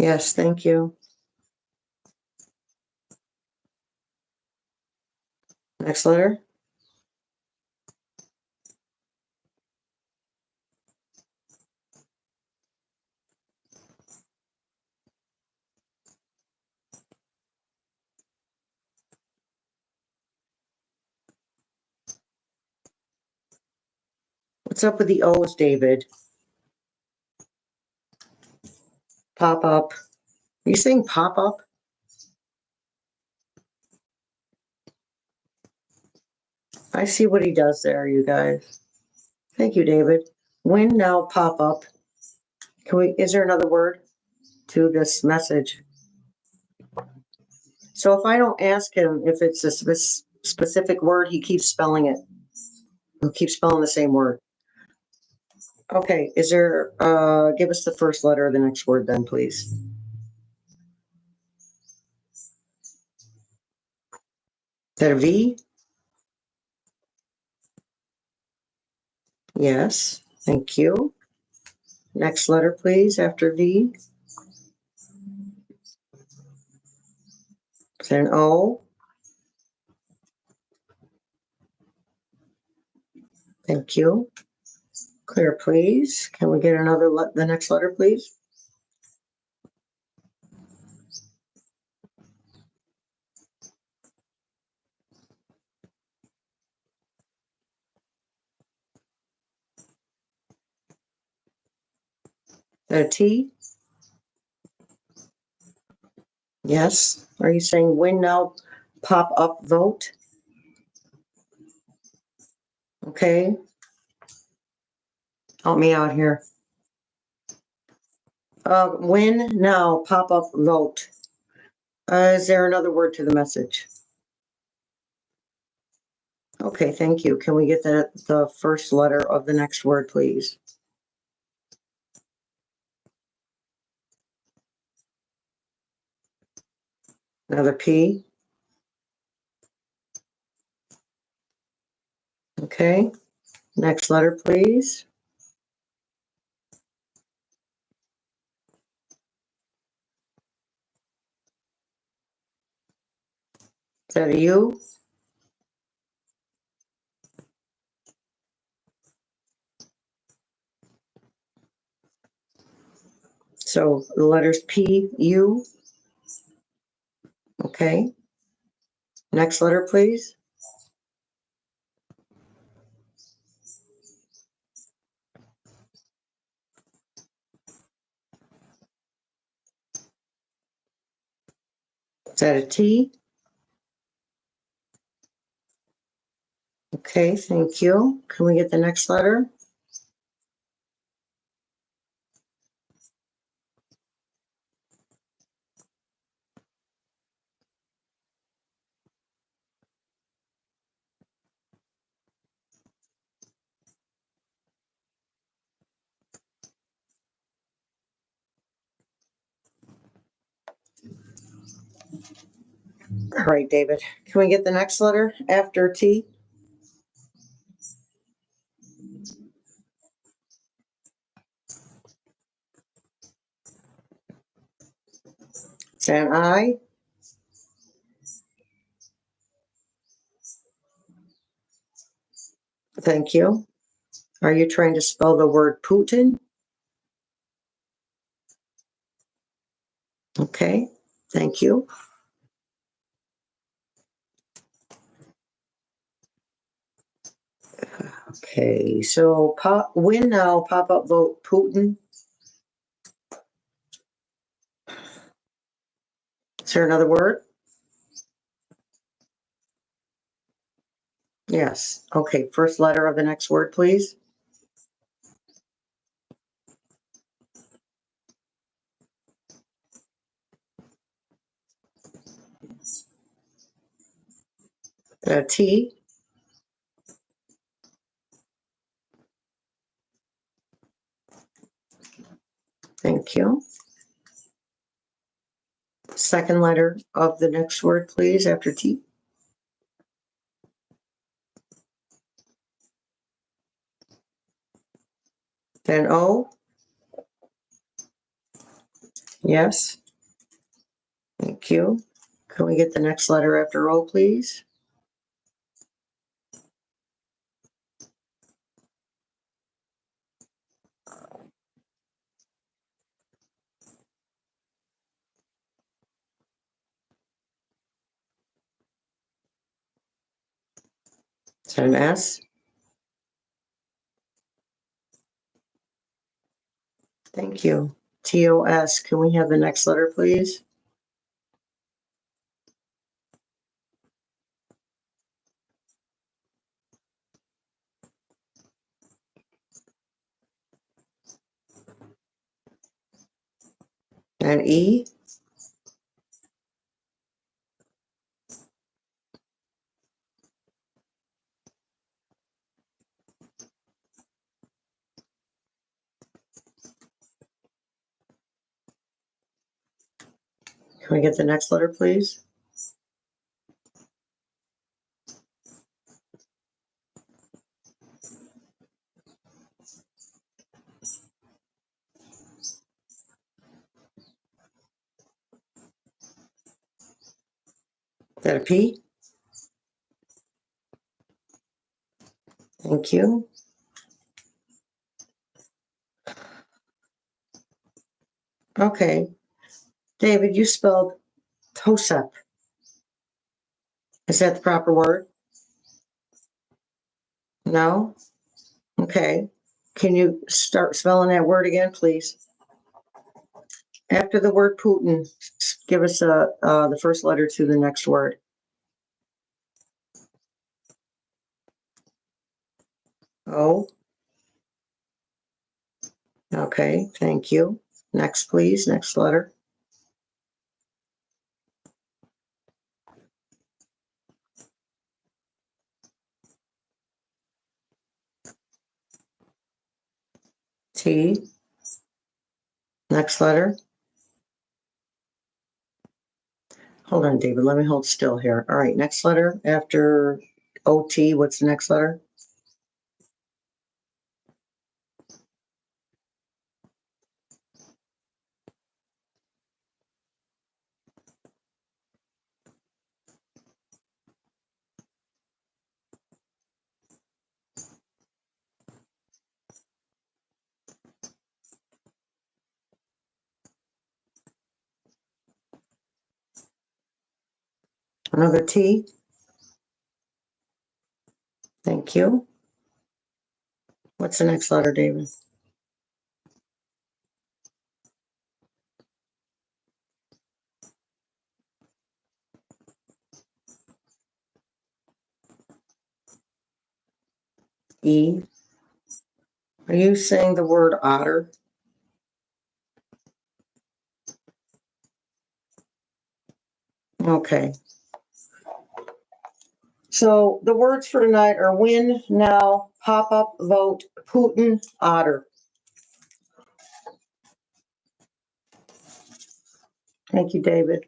Yes, thank you. Next letter. What's up with the O's, David? Pop up. Are you saying pop up? I see what he does there, you guys. Thank you, David. When now pop up. Is there another word to this message? So if I don't ask him if it's a specific word, he keeps spelling it. He keeps spelling the same word. Okay, give us the first letter of the next word then, please. Is that a V? Yes, thank you. Next letter, please, after V. Is there an O? Thank you. Clear, please. Can we get the next letter, please? Is that a T? Yes. Are you saying win now, pop up, vote? Okay. Help me out here. Win now, pop up, vote. Is there another word to the message? Okay, thank you. Can we get the first letter of the next word, please? Another P. Okay. Next letter, please. Is that a U? So the letters P, U. Okay. Next letter, please. Is that a T? Okay, thank you. Can we get the next letter? All right, David. Can we get the next letter after T? Is that an I? Thank you. Are you trying to spell the word Putin? Okay, thank you. Okay, so win now, pop up vote Putin. Is there another word? Yes. Okay, first letter of the next word, please. T. Thank you. Second letter of the next word, please, after T. Then O. Yes. Thank you. Can we get the next letter after O, please? Is that an S? Thank you. TOS. Can we have the next letter, please? And E? Can we get the next letter, please? Is that a P? Thank you. Okay. David, you spelled TOSEP. Is that the proper word? No? Okay. Can you start spelling that word again, please? After the word Putin, give us the first letter to the next word. O. Okay, thank you. Next, please. Next letter. T. Next letter. Hold on, David. Let me hold still here. All right, next letter after OT. What's the next letter? Another T. Thank you. What's the next letter, David? E. Are you saying the word otter? Okay. So the words for tonight are win, now, pop up, vote, Putin, otter. Thank you, David.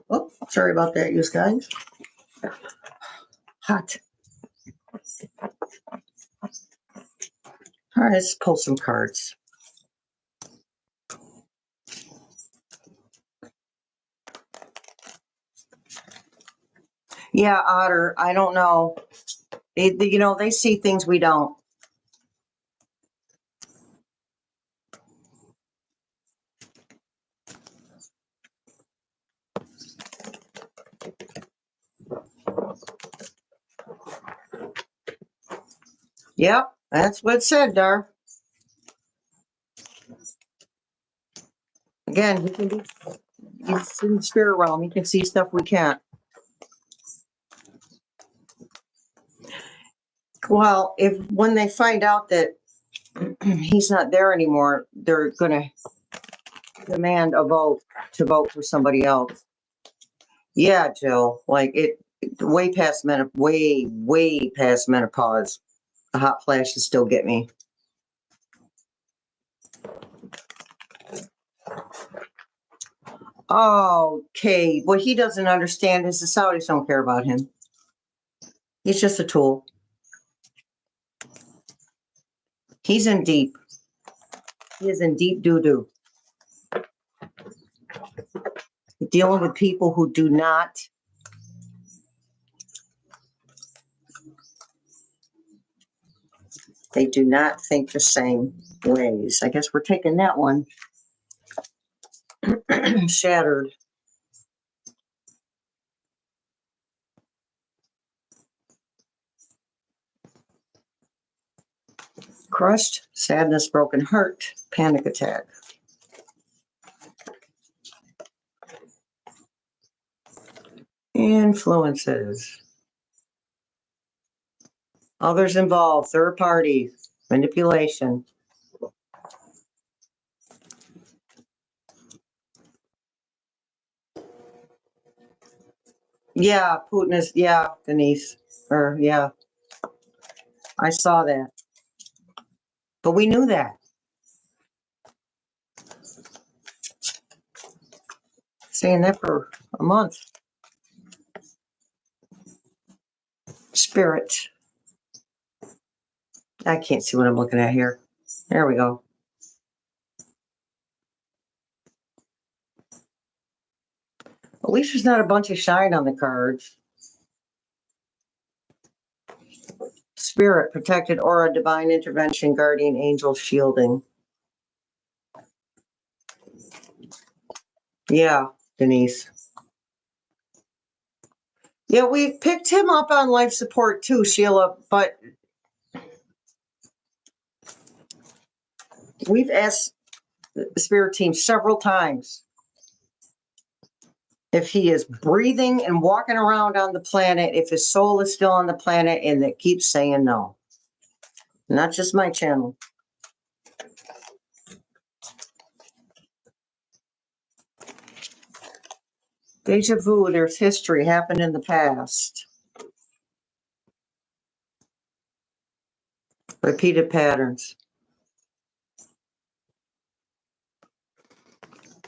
Oh, sorry about that, you guys. Hot. All right, let's pull some cards. Yeah, otter. I don't know. They see things we don't. Yep, that's what it said, Dar. Again, he's in the spirit realm. He can see stuff we can't. Well, when they find out that he's not there anymore, they're going to demand a vote to vote for somebody else. Yeah, Jill, like way past way past menopause. The hot flashes still get me. Okay, what he doesn't understand is the Saudis don't care about him. He's just a tool. He's in deep. He is in deep doo-doo. Dealing with people who do not think the same ways. I guess we're taking that one. Shattered. Crushed, sadness, broken heart, panic attack. Influences. Others involved, third party, manipulation. Yeah, Putin is, yeah, Denise. Or, yeah, I saw that. But we knew that. Saying that for a month. Spirit. I can't see what I'm looking at here. There we go. At least there's not a bunch of shine on the cards. Spirit, protected aura, divine intervention, guardian angel, shielding. Yeah, Denise. Yeah, we picked him up on life support too, Sheila, but we've asked the spirit team several times if he is breathing and walking around on the planet, if his soul is still on the planet, and it keeps saying no. Not just my channel. Deja vu, there's history, happened in the past. Repeated patterns.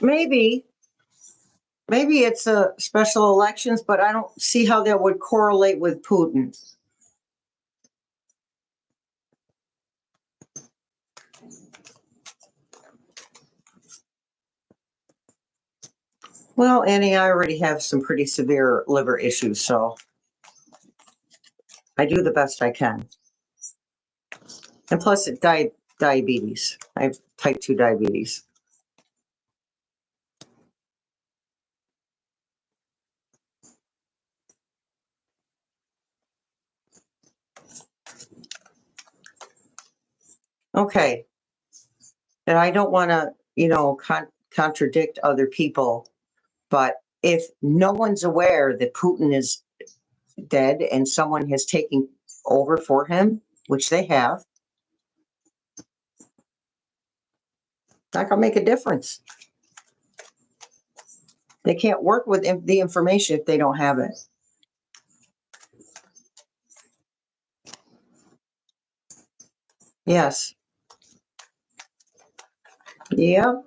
Maybe it's a special elections, but I don't see how that would correlate with Putin. Well, Annie, I already have some pretty severe liver issues, so I do the best I can. And plus, diabetes. I have type 2 diabetes. Okay. And I don't want to, contradict other people, but if no one's aware that Putin is dead and someone has taken over for him, which they have, not going to make a difference. They can't work with the information if they don't have it. Yes. Yep.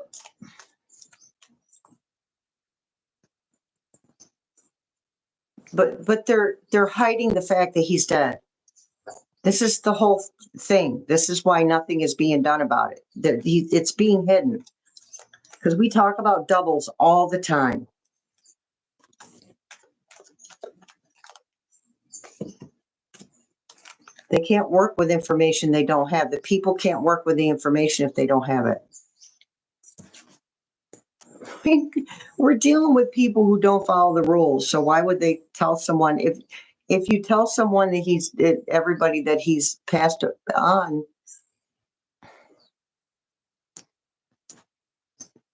But they're hiding the fact that he's dead. This is the whole thing. This is why nothing is being done about it. It's being hidden. Because we talk about doubles all the time. They can't work with information they don't have. The people can't work with the information if they don't have it. We're dealing with people who don't follow the rules. So why would they tell someone if you tell someone that everybody that he's passed on,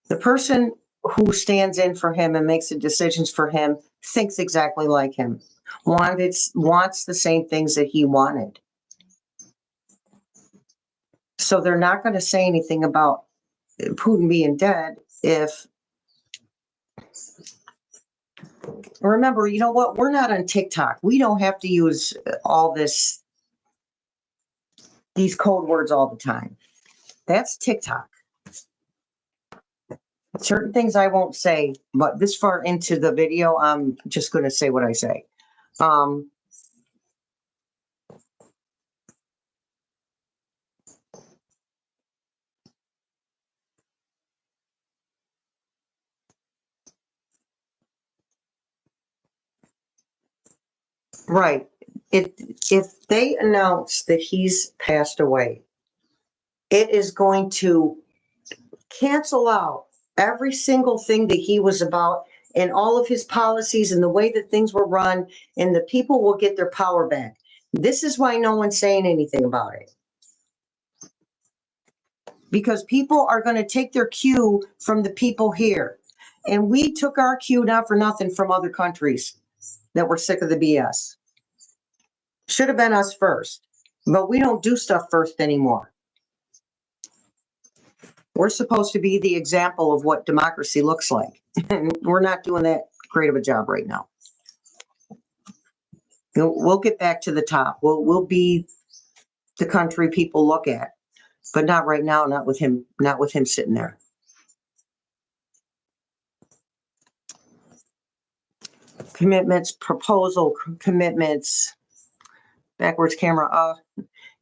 the person who stands in for him and makes the decisions for him thinks exactly like him, wants the same things that he wanted. So they're not going to say anything about Putin being dead if Remember, you know what? We're not on TikTok. We don't have to use all these code words all the time. That's TikTok. Certain things I won't say, but this far into the video, I'm just going to say what I say. Right. If they announce that he's passed away, it is going to cancel out every single thing that he was about and all of his policies and the way that things were run, and the people will get their power back. This is why no one's saying anything about it. Because people are going to take their cue from the people here. And we took our cue not for nothing from other countries that were sick of the BS. Should have been us first. But we don't do stuff first anymore. We're supposed to be the example of what democracy looks like. And we're not doing that great of a job right now. We'll get back to the top. We'll be the country people look at, but not right now, not with him sitting there. Commitments, proposal, commitments, backwards camera,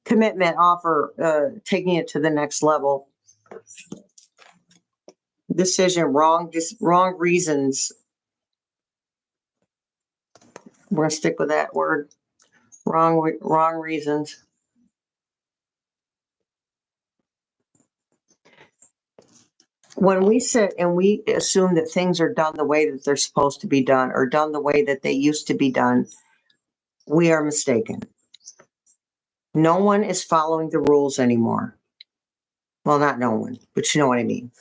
commitment, offer, taking it to the next level. Decision, wrong reasons. We're gonna stick with that word. Wrong reasons. When we sit and we assume that things are done the way that they're supposed to be done or done the way that they used to be done, we are mistaken. No one is following the rules anymore. Well, not no one, but you know what I mean.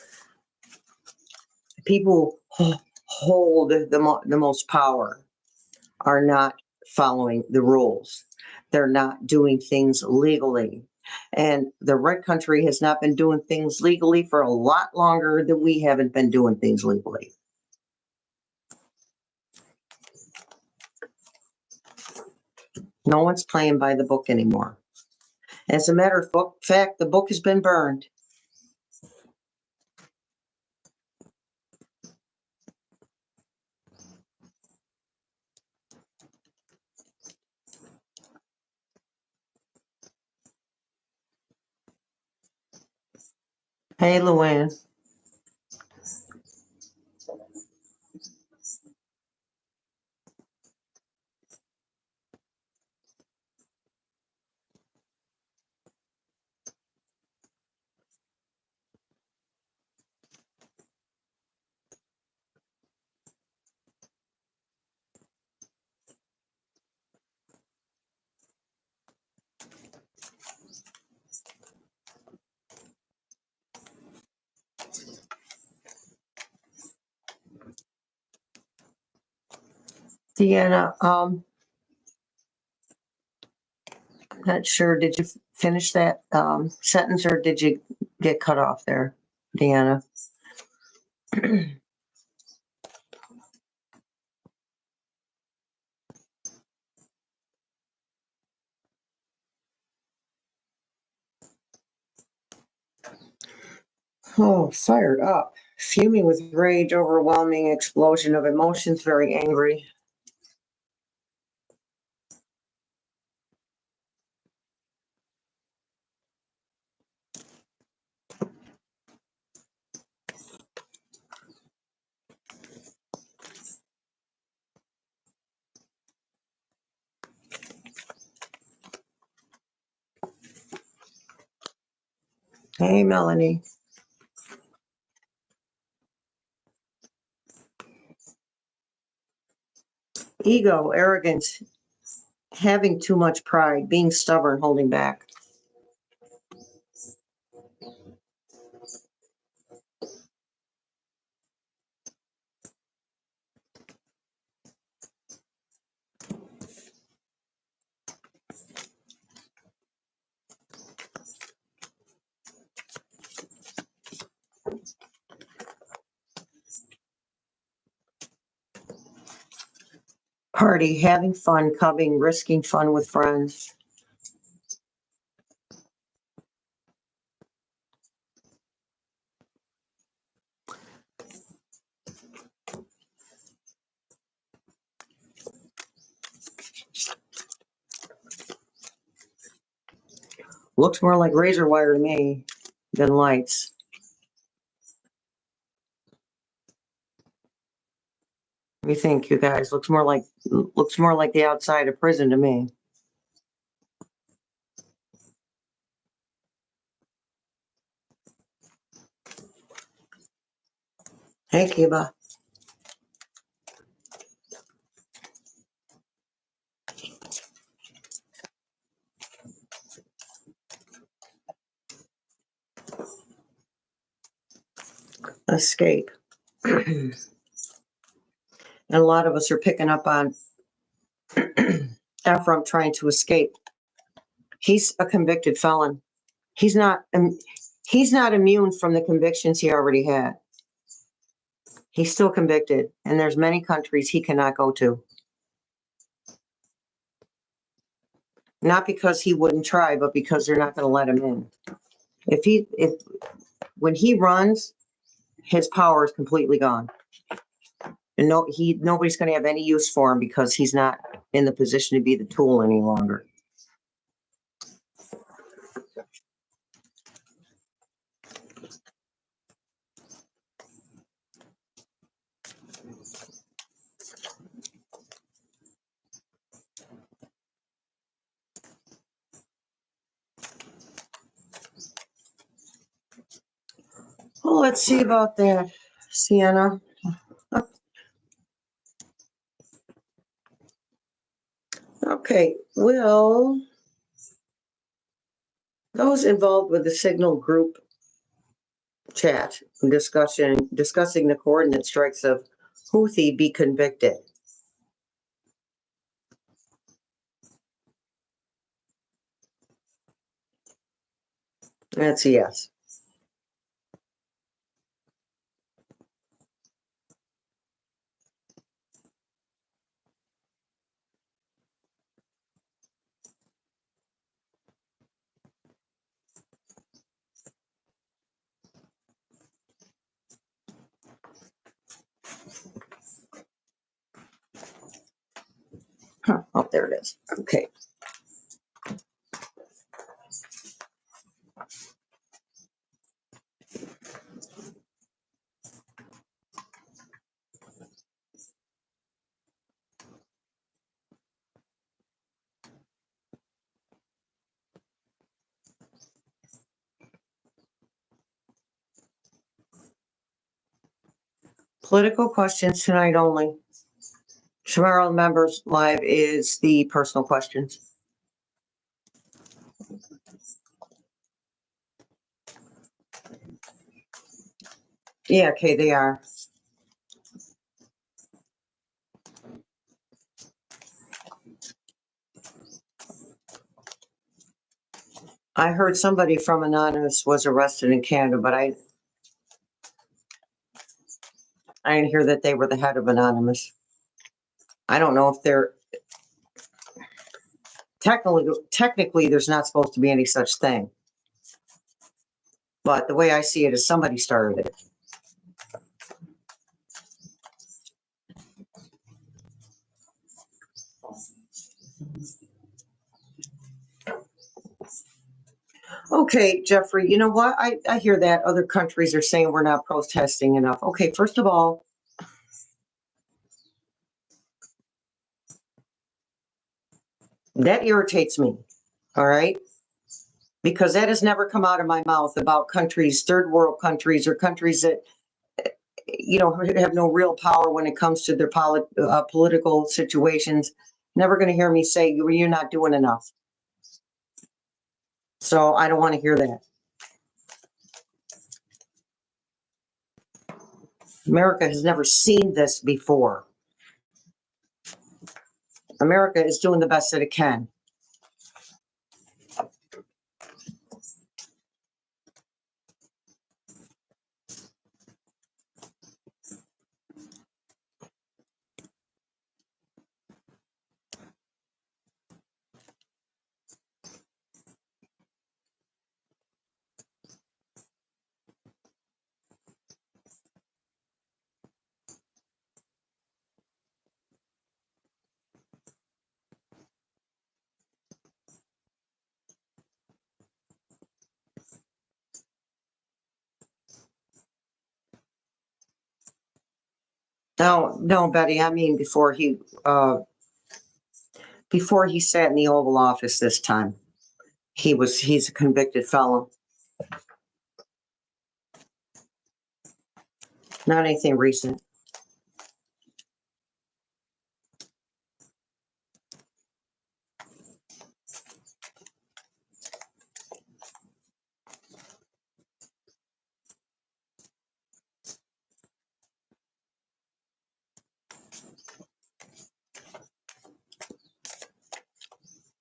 People hold the most power are not following the rules. They're not doing things legally. And the red country has not been doing things legally for a lot longer than we haven't been doing things legally. No one's playing by the book anymore. As a matter of fact, the book has been burned. Hey, Luann. Deanna, I'm not sure. Did you finish that sentence or did you get cut off there, Deanna? Oh, fired up. Fuming with rage, overwhelming explosion of emotions, very angry. Hey, Melanie. Ego, arrogance, having too much pride, being stubborn, holding back. Party, having fun, coming, risking fun with friends. Looks more like razor wire to me than lights. What do you think, you guys? Looks more like the outside of prison to me. Hey, Kiba. Escape. And a lot of us are picking up on Ephraim trying to escape. He's a convicted felon. He's not immune from the convictions he already had. He's still convicted, and there's many countries he cannot go to. Not because he wouldn't try, but because they're not going to let him in. When he runs, his power is completely gone. And nobody's going to have any use for him because he's not in the position to be the tool any longer. Well, let's see about that, Sienna. Okay, well, those involved with the signal group chat discussing the coordinate strikes of Houthi be convicted. That's a yes. Huh. Oh, there it is. Okay. Political questions tonight only. Tomorrow, members live is the personal questions. Yeah, okay, they are. I heard somebody from Anonymous was arrested in Canada, but I didn't hear that they were the head of Anonymous. I don't know if they're technically there's not supposed to be any such thing. But the way I see it is somebody started it. Okay, Jeffrey, you know what? I hear that other countries are saying we're not protesting enough. Okay, first of all, that irritates me, all right? Because that has never come out of my mouth about countries, third world countries, or countries that, have no real power when it comes to their political situations. Never going to hear me say, you're not doing enough. So I don't want to hear that. America has never seen this before. America is doing the best that it can. No, no, Betty, I mean before he sat in the Oval Office this time. He's a convicted felon. Not anything recent.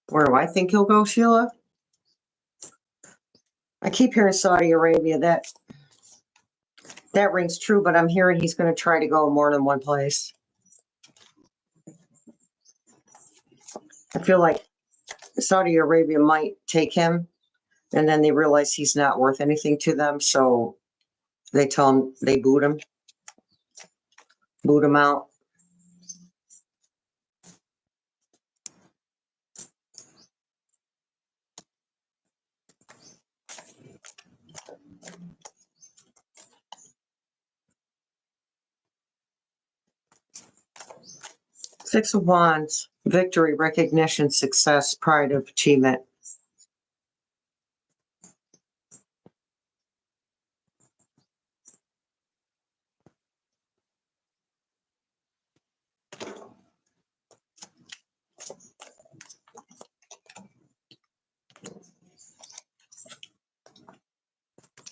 Where do I think he'll go, Sheila? I keep hearing Saudi Arabia. That rings true, but I'm hearing he's going to try to go more than one place. I feel like Saudi Arabia might take him, and then they realize he's not worth anything to them, so they tell him, they boot him out. Six of Wands, victory, recognition, success, pride of achievement.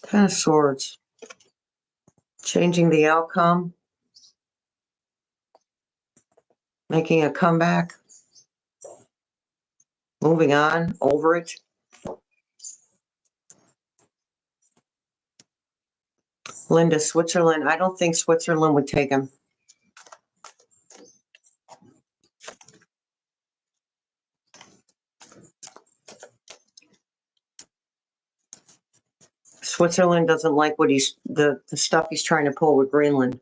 Ten of Swords, changing the outcome, making a comeback, moving on, over it. Linda, Switzerland. I don't think Switzerland would take him. Switzerland doesn't like what the stuff he's trying to pull with Greenland.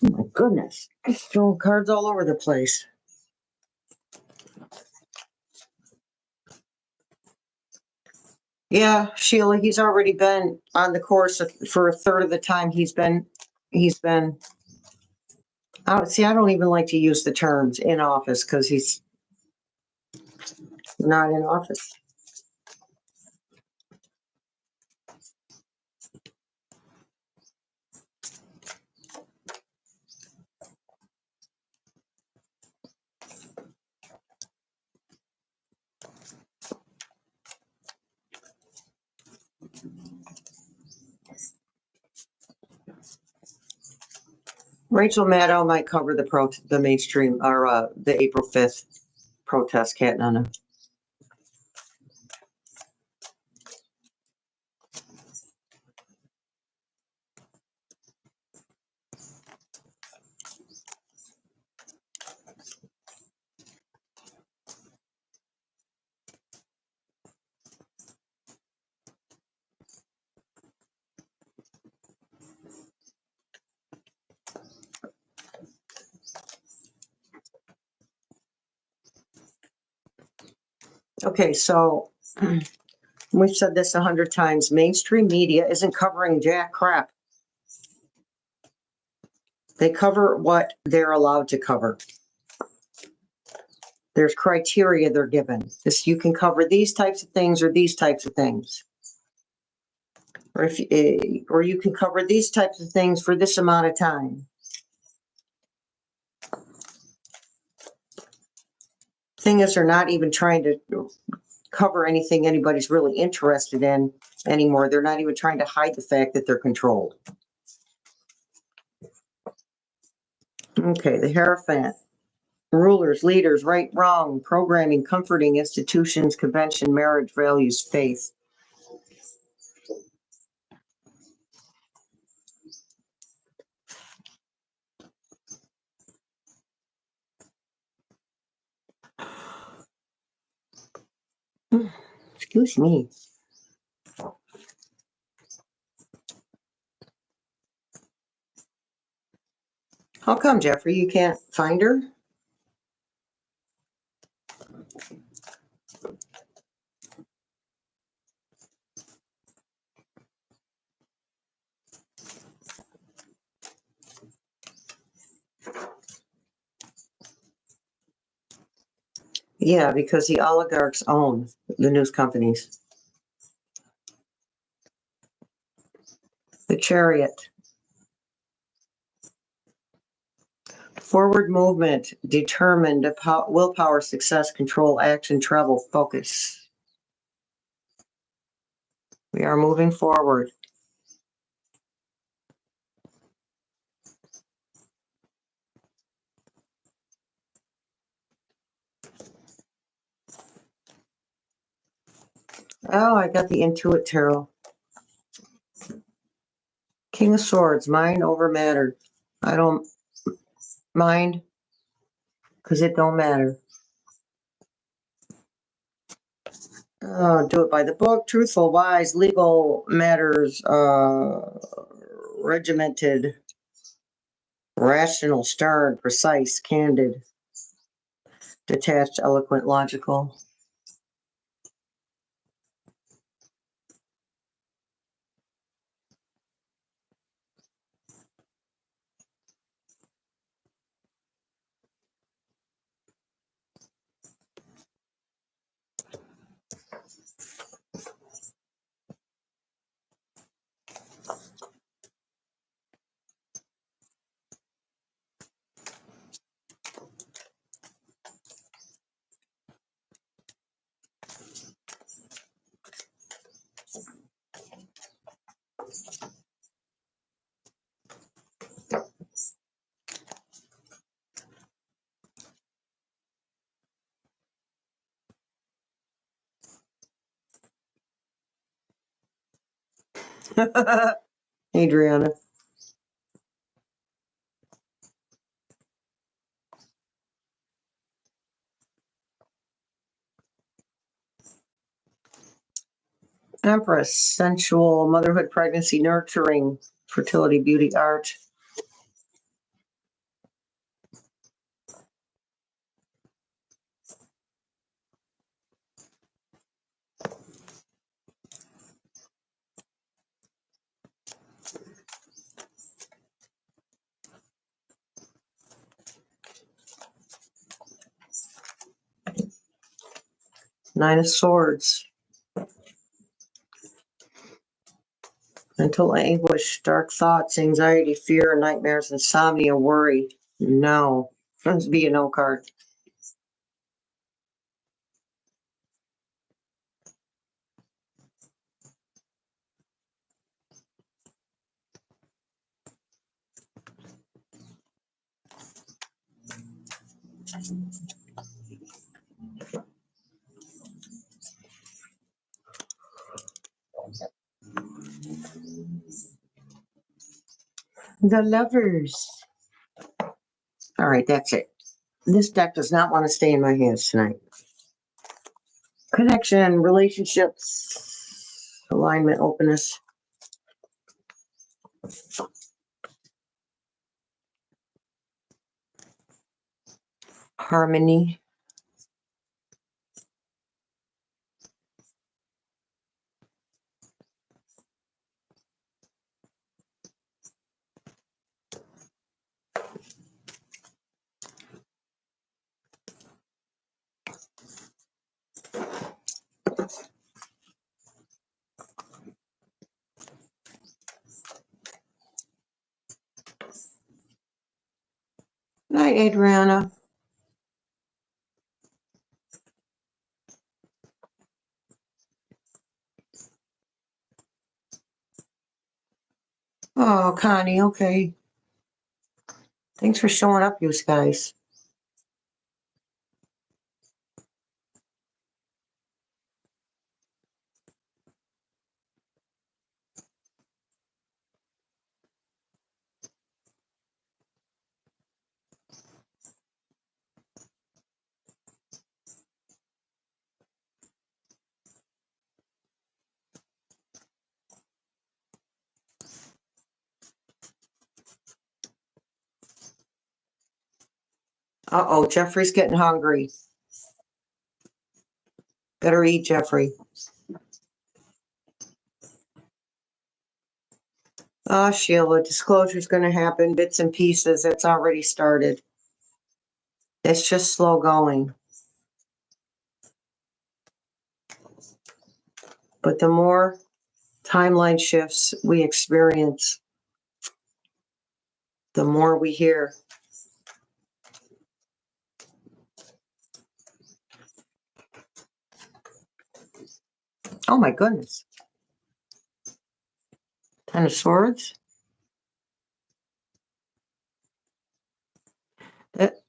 Oh my goodness, he's throwing cards all over the place. Yeah, Sheila, he's already been on the course for a third of the time he's been. I don't even like to use the terms in office because he's not in office. Rachel Maddow might cover the mainstream or the April 5th protest, Cat Nana. Okay, so we've said this 100 times. Mainstream media isn't covering jack crap. They cover what they're allowed to cover. There's criteria they're given. You can cover these types of things or these types of things. Or you can cover these types of things for this amount of time. Thing is, they're not even trying to cover anything anybody's really interested in anymore. They're not even trying to hide the fact that they're controlled. Okay, the Hierophant. rulers, leaders, right, wrong, programming, comforting, institutions, convention, marriage, values, faith. Excuse me. How come, Jeffrey, you can't find her? Yeah, because the oligarchs own the news companies. The Chariot. Forward movement, determined, willpower, success, control, action, travel, focus. We are moving forward. Oh, I got the Intuit Tarot. King of Swords, mind over matter. I don't mind because it don't matter. Oh, do it by the book, truthful, wise, legal matters, regimented, rational, stern, precise, candid, detached, eloquent, logical. Adriana. Empress, sensual, motherhood, pregnancy, nurturing, fertility, beauty, art. Nine of Swords. Mental anguish, dark thoughts, anxiety, fear, nightmares, insomnia, worry. No. Must be a no card. The Lovers. All right, that's it. This deck does not want to stay in my hands tonight. Connection, relationships, alignment, openness. Harmony. Night, Adriana. Oh, Connie, okay. Thanks for showing up, you guys. Uh-oh, Jeffrey's getting hungry. Better eat, Jeffrey. Sheila, disclosure's going to happen, bits and pieces. It's already started. It's just slow going. But the more timeline shifts we experience, the more we hear. Oh my goodness. Ten of Swords.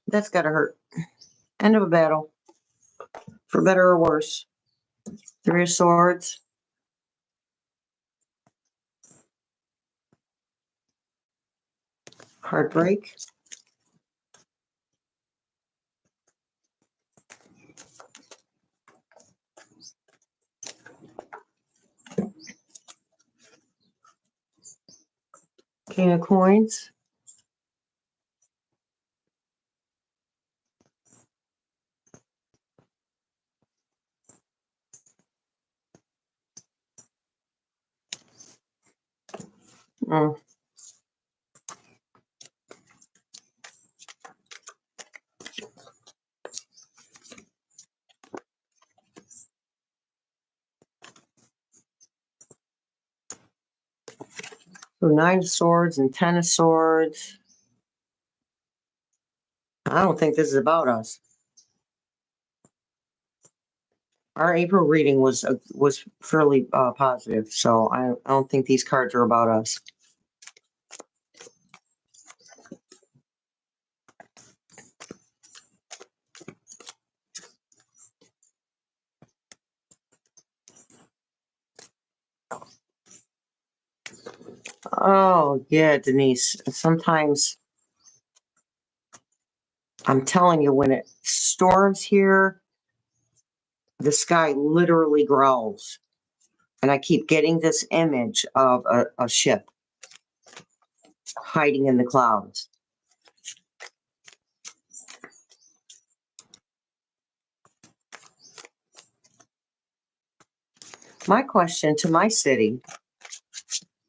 That's gotta hurt. End of a battle. For better or worse. Three of Swords. Heartbreak. King of Coins. Mm. So 9 of Swords and 10 of Swords. I don't think this is about us. Our April reading was fairly positive, so I don't think these cards are about us. Oh, yeah, Denise. Sometimes I'm telling you, when it storms here, the sky literally growls. And I keep getting this image of a ship hiding in the clouds. My question to my city,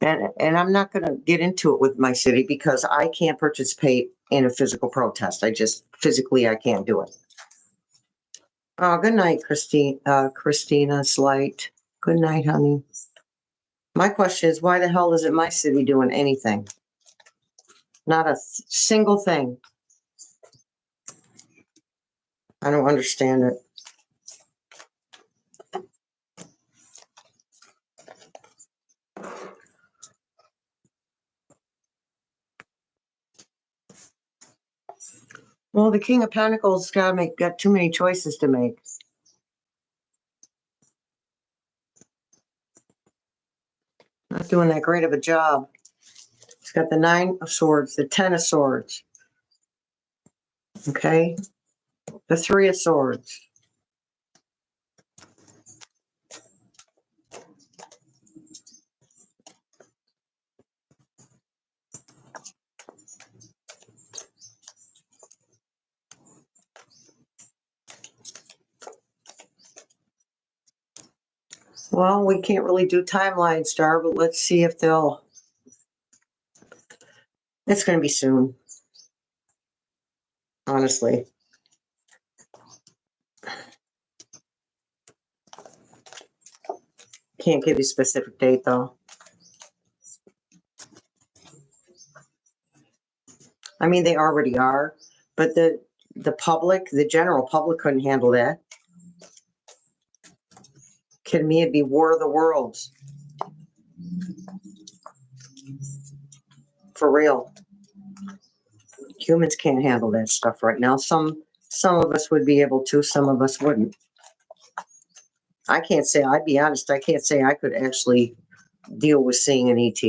and I'm not going to get into it with my city because I can't participate in a physical protest. I just physically, I can't do it. Oh, good night, Christine. Christina's light. Good night, honey. My question is, why the hell isn't my city doing anything? Not a single thing. I don't understand it. Well, the King of Pentacles got too many choices to make. Not doing that great of a job. He's got the 9 of Swords, the 10 of Swords. Okay. The 3 of Swords. Well, we can't really do timeline, Star, but let's see if they'll. It's going to be soon. Honestly. Can't give you a specific date, though. I mean, they already are, but the public, the general public couldn't handle that. Kidding me? It'd be War of the Worlds. For real. Humans can't handle that stuff right now. Some of us would be able to, some of us wouldn't. I can't say, I'd be honest, I can't say I could actually deal with seeing an ET.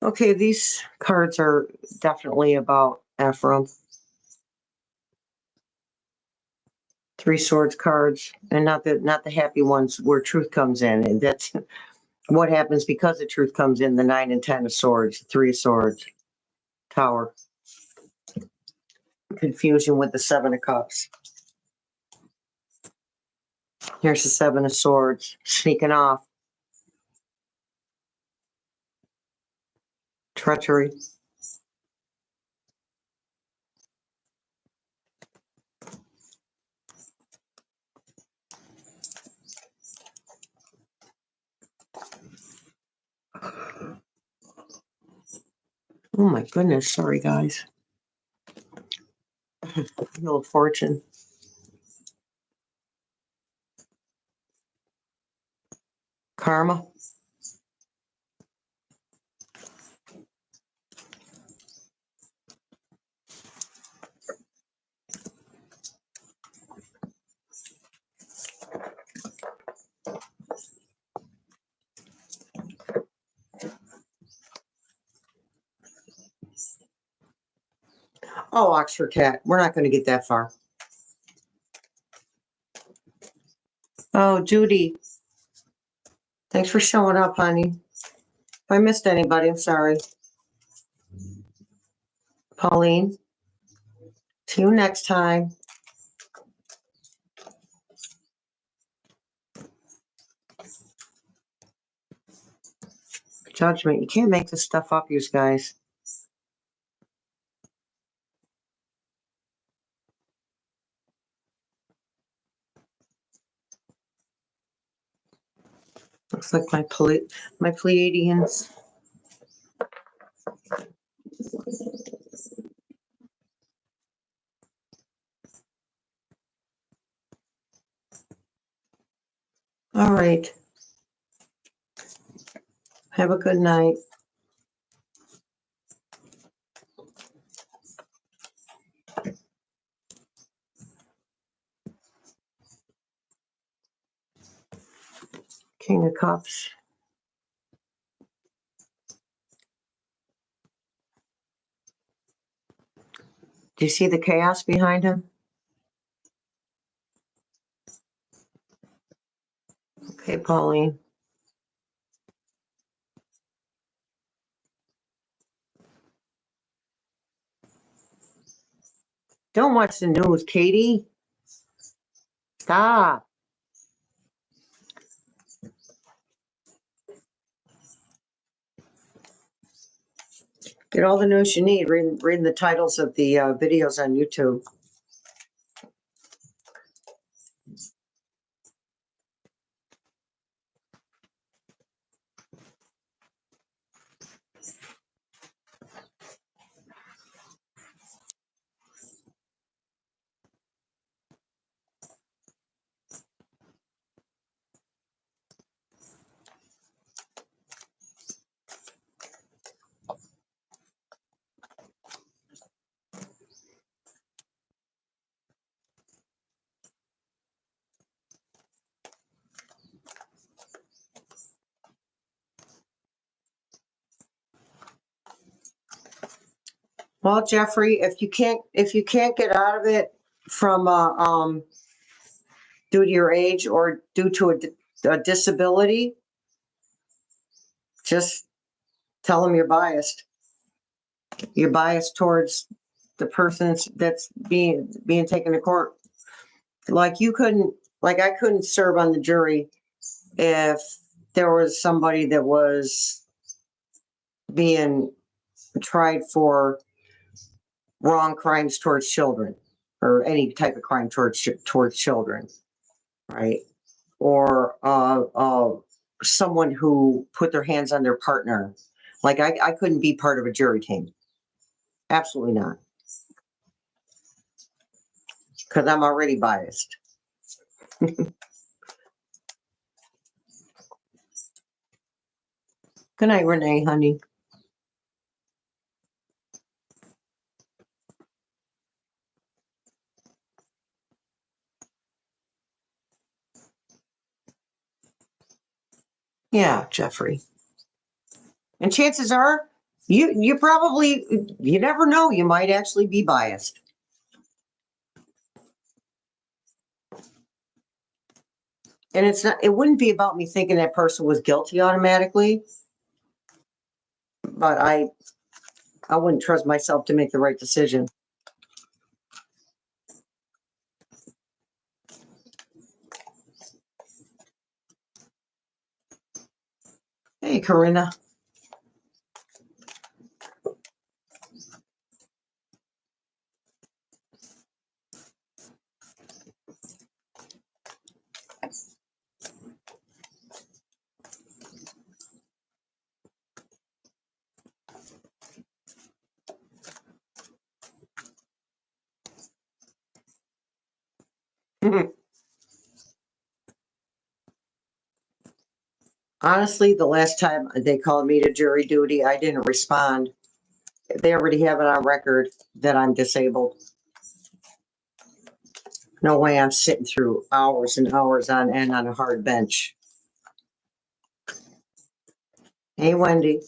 Okay, these cards are definitely about Ephraim. 3 Swords cards, and not the happy ones where truth comes in. And that's what happens because the truth comes in. The 9 and 10 of Swords, 3 of Swords, Tower. Confusion with the 7 of Cups. Here's the 7 of Swords, sneaking off. Treachery. Oh my goodness, sorry guys. Wheel of Fortune. Karma. Oh, Oxford Cat. We're not going to get that far. Oh, Judy. Thanks for showing up, honey. If I missed anybody, I'm sorry. Pauline. See you next time. Judgment. You can't make this stuff up, you guys. Looks like my Pleiadians. All right. Have a good night. King of Cups. Do you see the chaos behind him? Okay, Pauline. Don't watch the news, Katie. Stop. Get all the news you need. Read the titles of the videos on YouTube. Well, Jeffrey, if you can't get out of it from due to your age or due to a disability, just tell them you're biased. You're biased towards the person that's being taken to court. Like I couldn't serve on the jury if there was somebody that was being tried for wrong crimes towards children or any type of crime towards children, right? Or someone who put their hands on their partner. Like I couldn't be part of a jury team. Absolutely not. Because I'm already biased. Good night, Renee, honey. Yeah, Jeffrey. And chances are You probably, you never know, you might actually be biased. And it's not, it wouldn't be about me thinking that person was guilty automatically, but I wouldn't trust myself to make the right decision. Hey, Corinna. Honestly, the last time they called me to jury duty, I didn't respond. They already have it on record that I'm disabled. No way I'm sitting through hours and hours on end on a hard bench. Hey, Wendy.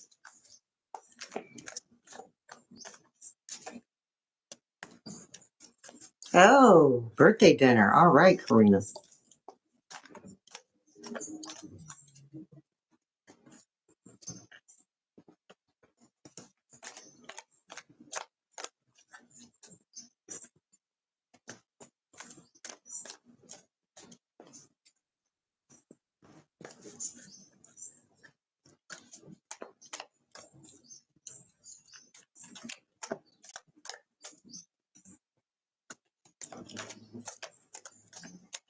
Oh, birthday dinner. All right, Karina.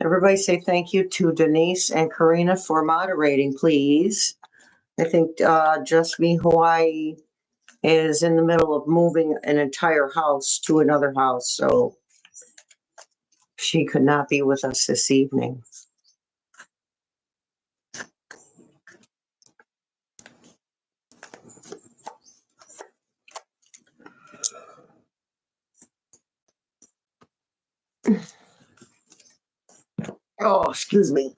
Everybody say thank you to Denise and Karina for moderating, please. I think Just Me Hawaii is in the middle of moving an entire house to another house, so she could not be with us this evening. Oh, excuse me.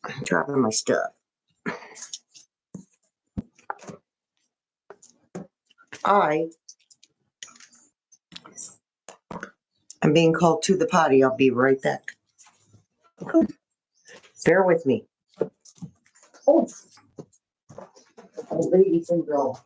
I'm dropping my stuff. I'm being called to the potty. I'll be right back. Bear with me. Oh, lady syndrome.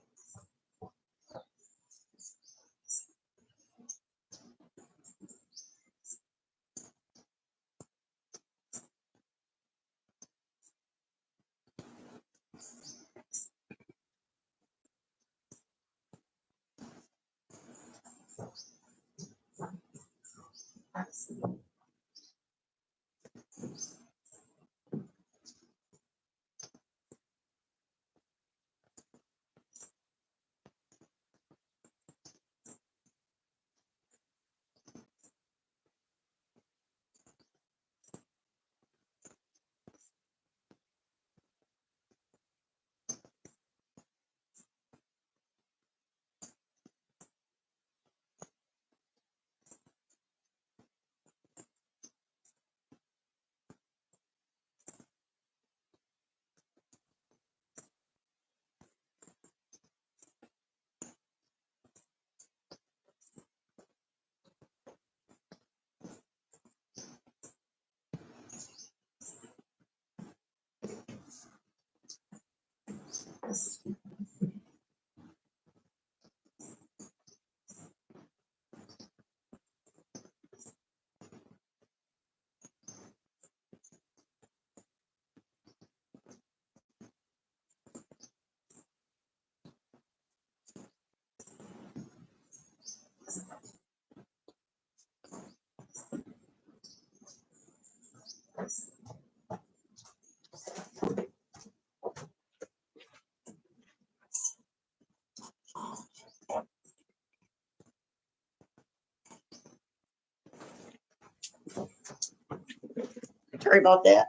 Sorry about that.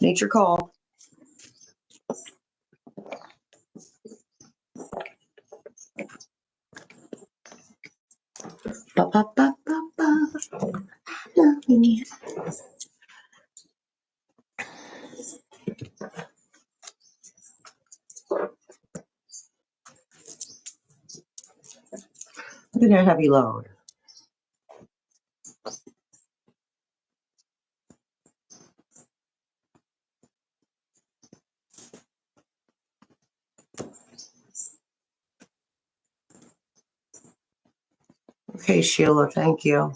Nature call. ba, ba, ba, ba. Loving you. Look at that heavy load. Okay, Sheila, thank you.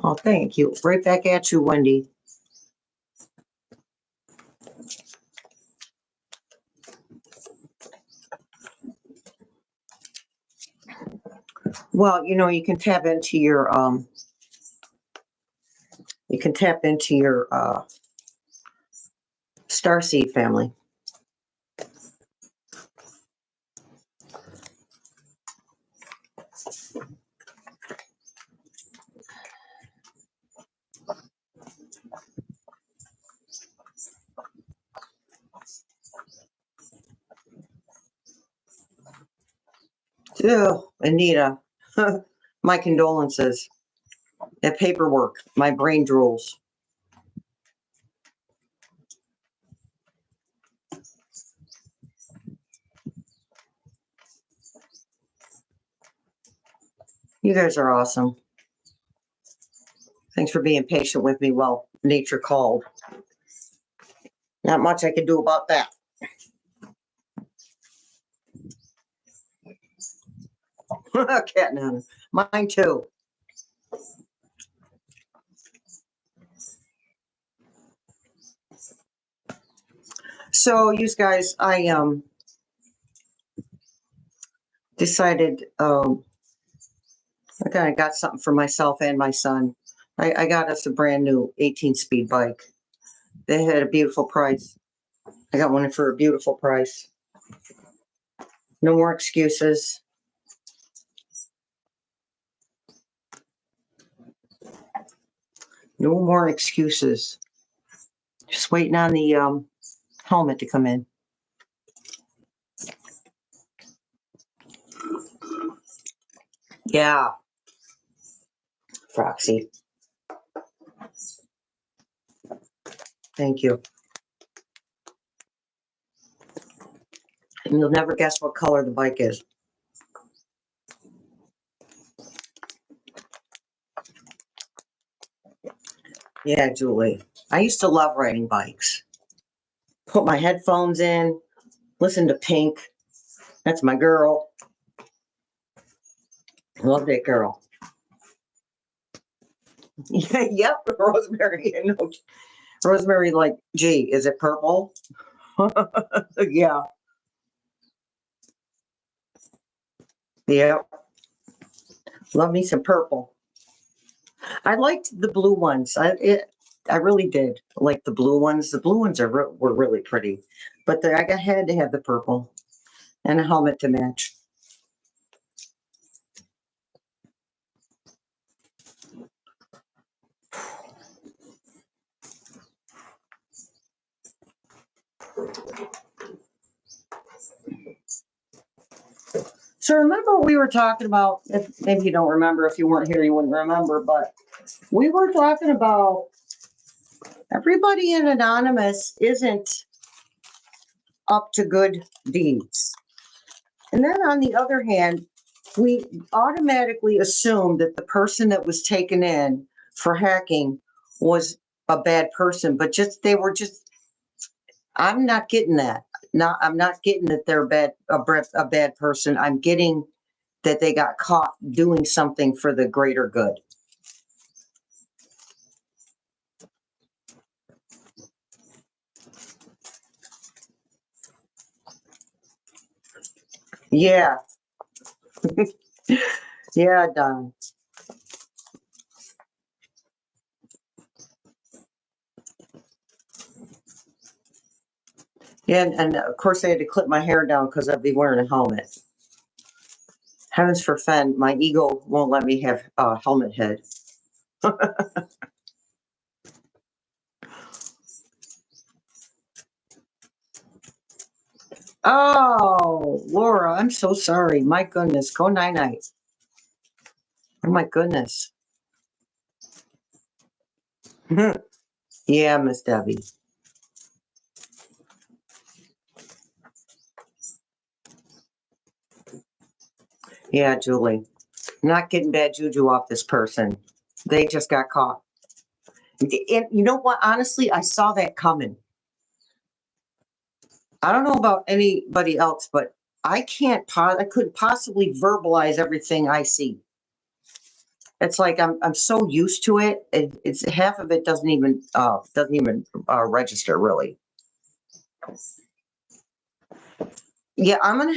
Oh, thank you. Right back at you, Wendy. Well, you can tap into your starseed family. Ew, Anita, my condolences. That paperwork, my brain drools. You guys are awesome. Thanks for being patient with me while nature called. Not much I can do about that. Cat none. Mine too. So, you guys, I decided I kind of got something for myself and my son. I got us a brand new 18-speed bike. They had a beautiful price. I got one for a beautiful price. No more excuses. No more excuses. Just waiting on the helmet to come in. Yeah. Froxy. Thank you. And you'll never guess what color the bike is. Yeah, Julie. I used to love riding bikes. Put my headphones in, listen to Pink. That's my girl. Love that girl. Yep, Rosemary. No, Rosemary, like, gee, is it purple? Yeah. Yep. Love me some purple. I liked the blue ones. I really did like the blue ones. The blue ones were really pretty, but I had to have the purple and a helmet to match. So remember we were talking about, if maybe you don't remember, if you weren't here, you wouldn't remember, but we were talking about everybody in Anonymous isn't up to good deeds. And then on the other hand, we automatically assume that the person that was taken in for hacking was a bad person, but I'm not getting that. I'm not getting that they're a bad person. I'm getting that they got caught doing something for the greater good. Yeah. Yeah, Don. Yeah, and of course I had to clip my hair down because I'd be wearing a helmet. Heavens forfend, my ego won't let me have a helmet head. Oh, Laura, I'm so sorry. My goodness, go night-night. Oh, my goodness. Yeah, Miss Debbie. Yeah, Julie. Not getting bad juju off this person. They just got caught. And you know what? Honestly, I saw that coming. I don't know about anybody else, but I couldn't possibly verbalize everything I see. It's like I'm so used to it. It's half of it doesn't even register really. Yeah, I'm gonna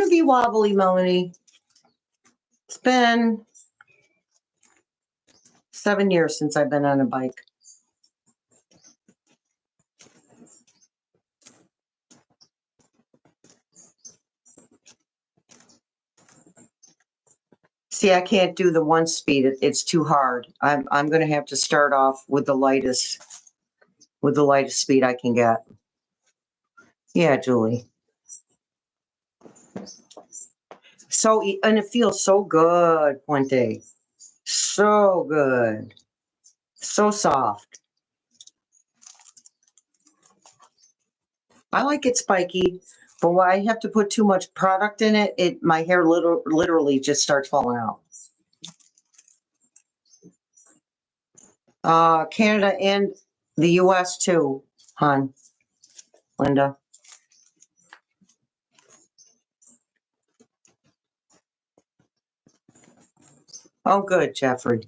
be wobbly, Melanie. It's been 7 years since I've been on a bike. See, I can't do the 1 speed. It's too hard. I'm gonna have to start off with the lightest speed I can get. Yeah, Julie. And it feels so good, Puente. So good. So soft. I like it spiky, but when I have to put too much product in it, my hair literally just starts falling out. Canada and the US too, hon. Linda. Oh, good, Jeffrey.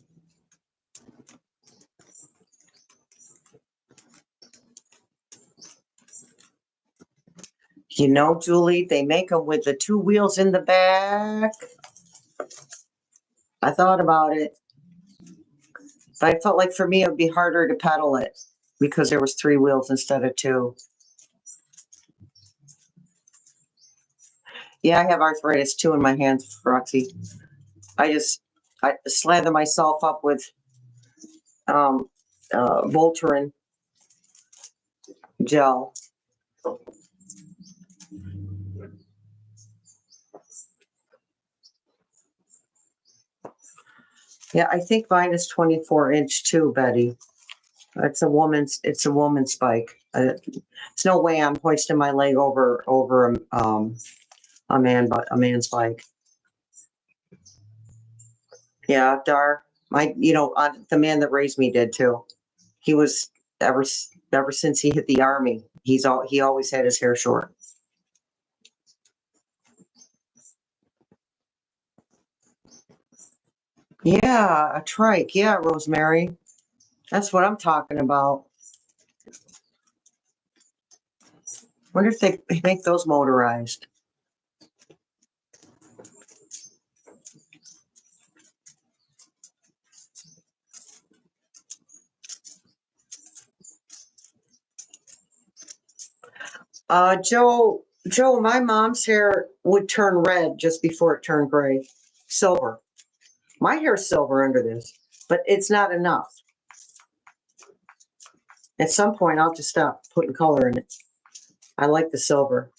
You know, Julie, they make them with the 2 wheels in the back. I thought about it. But I felt like for me it would be harder to pedal it because there was 3 wheels instead of 2. Yeah, I have arthritis too in my hands, Roxy. I slather myself up with Voltaren gel. Yeah, I think mine is 24-inch too, Betty. It's a woman's bike. There's no way I'm hoisting my leg over a man's bike. Yeah, Dar. The man that raised me did too. He was ever since he hit the army. He always had his hair short. Yeah, a trike. Yeah, Rosemary. That's what I'm talking about. Wonder if they make those motorized. Joe, my mom's hair would turn red just before it turned gray. Silver. My hair's silver under this, but it's not enough. At some point, I'll just stop putting color in it. I like the silver.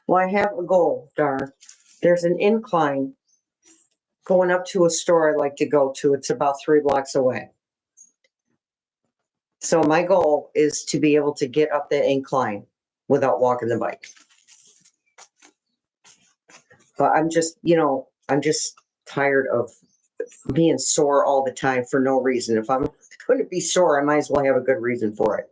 Well, I have a goal, Dar. There's an incline going up to a store I like to go to. It's about 3 blocks away. So my goal is to be able to get up that incline without walking the bike. But I'm just tired of being sore all the time for no reason. If I'm going to be sore, I might as well have a good reason for it.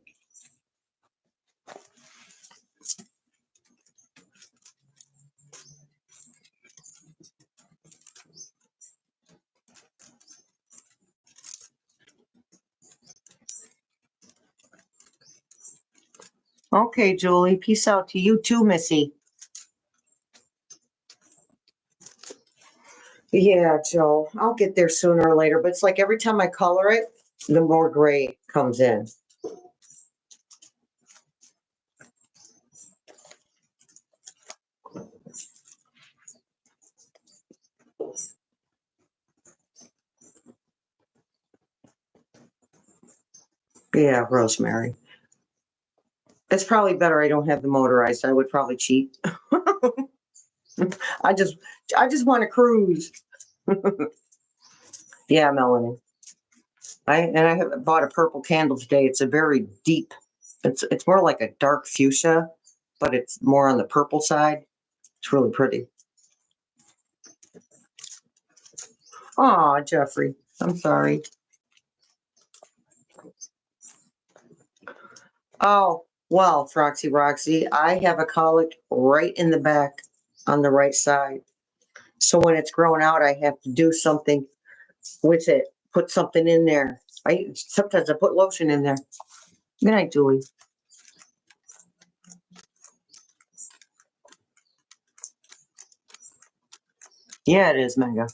Okay, Julie. Peace out to you too, Missy. Yeah, Joe. I'll get there sooner or later, but it's like every time I color it, the more gray comes in. Yeah, Rosemary. It's probably better I don't have the motorized. I would probably cheat. I just want to cruise. Yeah, Melanie. I have bought a purple candle today. It's a very deep. It's more like a dark fuchsia, but it's more on the purple side. It's really pretty. Aw, Jeffrey. I'm sorry. Oh, well, Froxy Roxy, I have a colic right in the back on the right side. So when it's growing out, I have to do something with it. Put something in there. Sometimes I put lotion in there. Good night, Julie. Yeah, it is, Mega.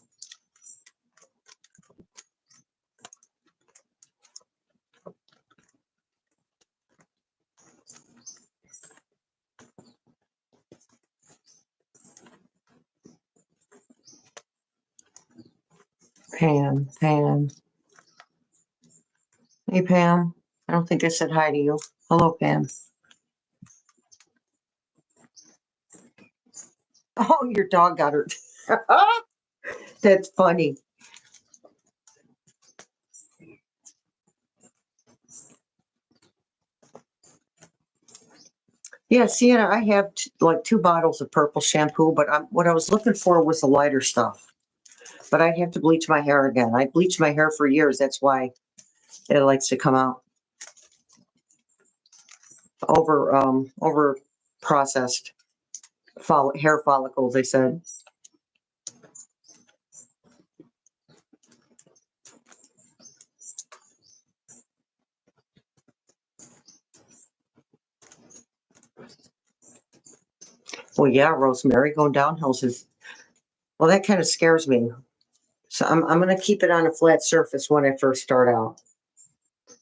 Pam. Hey, Pam. I don't think I said hi to you. Hello, Pam. Oh, your dog got hurt. That's funny. Yeah, Sienna, I have like 2 bottles of purple shampoo, but what I was looking for was the lighter stuff. But I'd have to bleach my hair again. I bleached my hair for years. That's why it likes to come out over processed hair follicles, they said. Well, yeah, Rosemary, going downhill is, well, that kind of scares me. So I'm going to keep it on a flat surface when I first start out.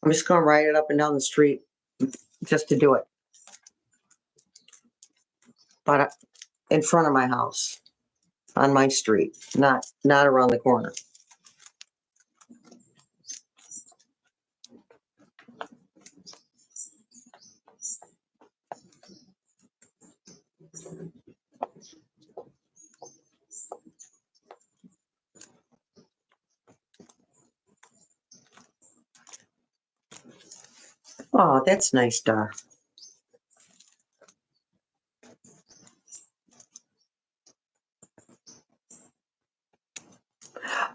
I'm just going to ride it up and down the street just to do it. But in front of my house, on my street, not around the corner. Oh, that's nice, Dar.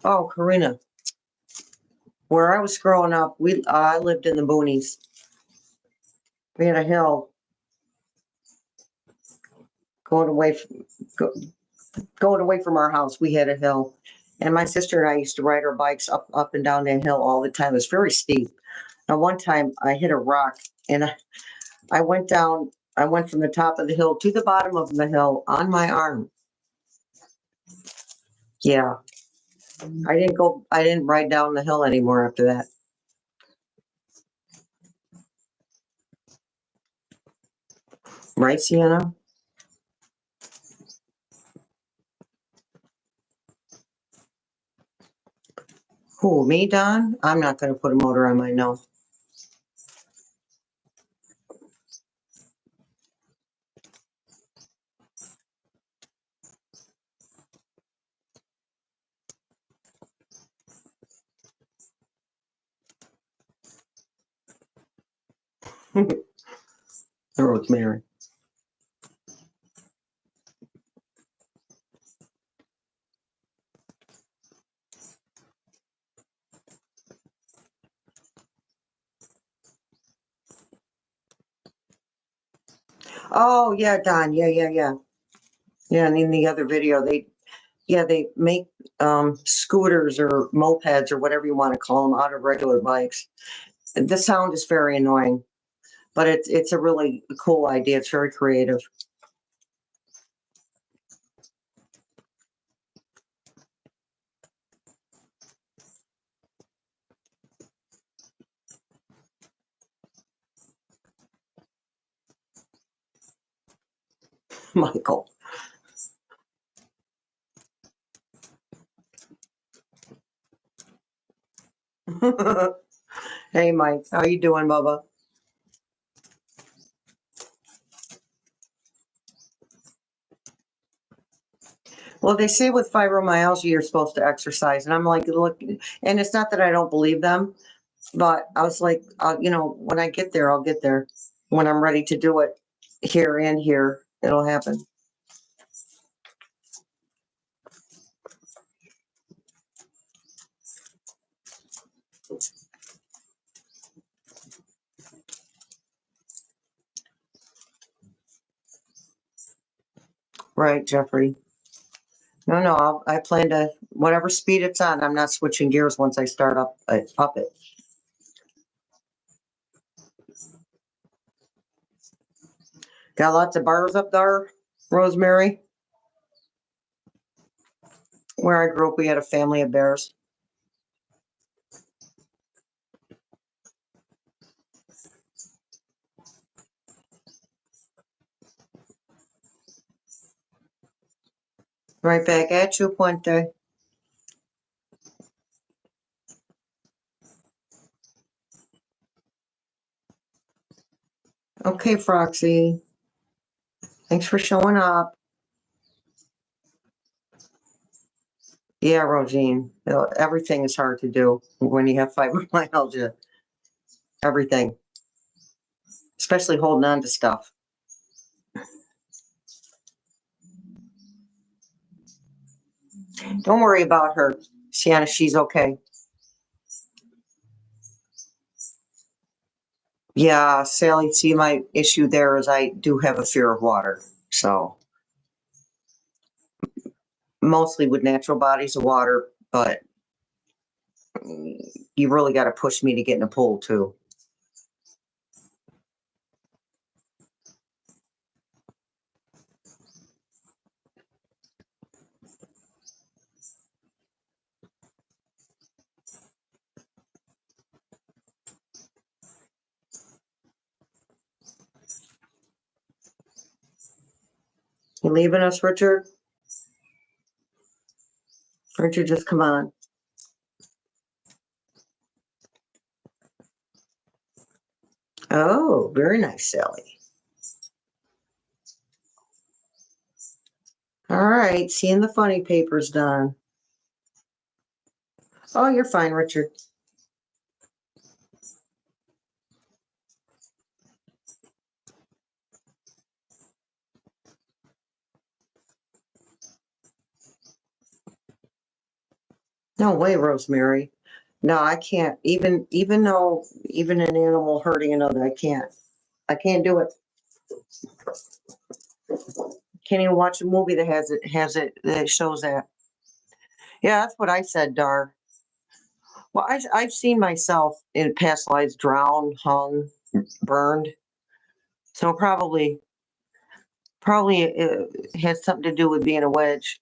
Oh, Karina, where I was growing up, I lived in the boonies. We had a hill going away from going away from our house. We had a hill, and my sister and I used to ride our bikes up and down that hill all the time. It was very steep. And one time, I hit a rock, and I went down. I went from the top of the hill to the bottom of the hill on my arm. Yeah, I didn't go. I didn't ride down the hill anymore after that. Right, Sienna? Who, me, Don? I'm not going to put a motor on my no. Rosemary. Oh, yeah, Don. Yeah. Yeah, and in the other video, they make scooters or mopeds or whatever you want to call them out of regular bikes. The sound is very annoying. but it's a really cool idea. It's very creative. Michael. Hey, Mike, how you doing, Bubba? Well, they say with fibromyalgia, you're supposed to exercise. And I'm like, look, and it's not that I don't believe them, but I was like, when I get there, I'll get there. When I'm ready to do it here and here, it'll happen. Right, Jeffrey. No, I plan to, whatever speed it's on, I'm not switching gears once I start up it. Got lots of bars up there, Rosemary. Where I grew up, we had a family of bears. Right back at you, Puente. Okay, Froxy. Thanks for showing up. Yeah, Rosine. Everything is hard to do when you have fibromyalgia. Everything. Especially holding on to stuff. Don't worry about her, Sienna. She's okay. Yeah, Sally, see, my issue there is I do have a fear of water. So mostly with natural bodies of water, but you really got to push me to get in a pool too. You leaving us, Richard? Richard, just come on. Oh, very nice, Sally. All right, seeing the funny papers done. Oh, you're fine, Richard. No way, Rosemary. No, I can't. Even though even an animal hurting another, I can't. I can't do it. Can't even watch a movie that that shows that. Yeah, that's what I said, Dar. Well, I've seen myself in past lives drown, hung, burned. So probably it has something to do with being a wedge.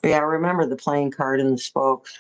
Yeah, I remember the playing card and the spokes.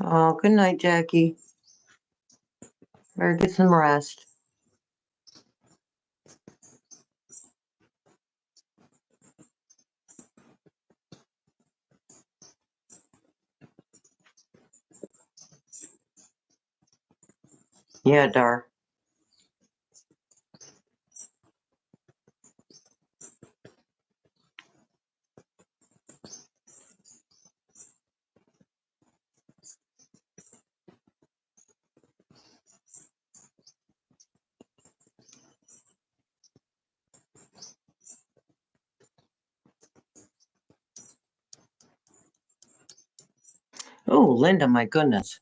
Oh, good night, Jackie. Better get some rest. Yeah, Dar. Oh, Linda, my goodness.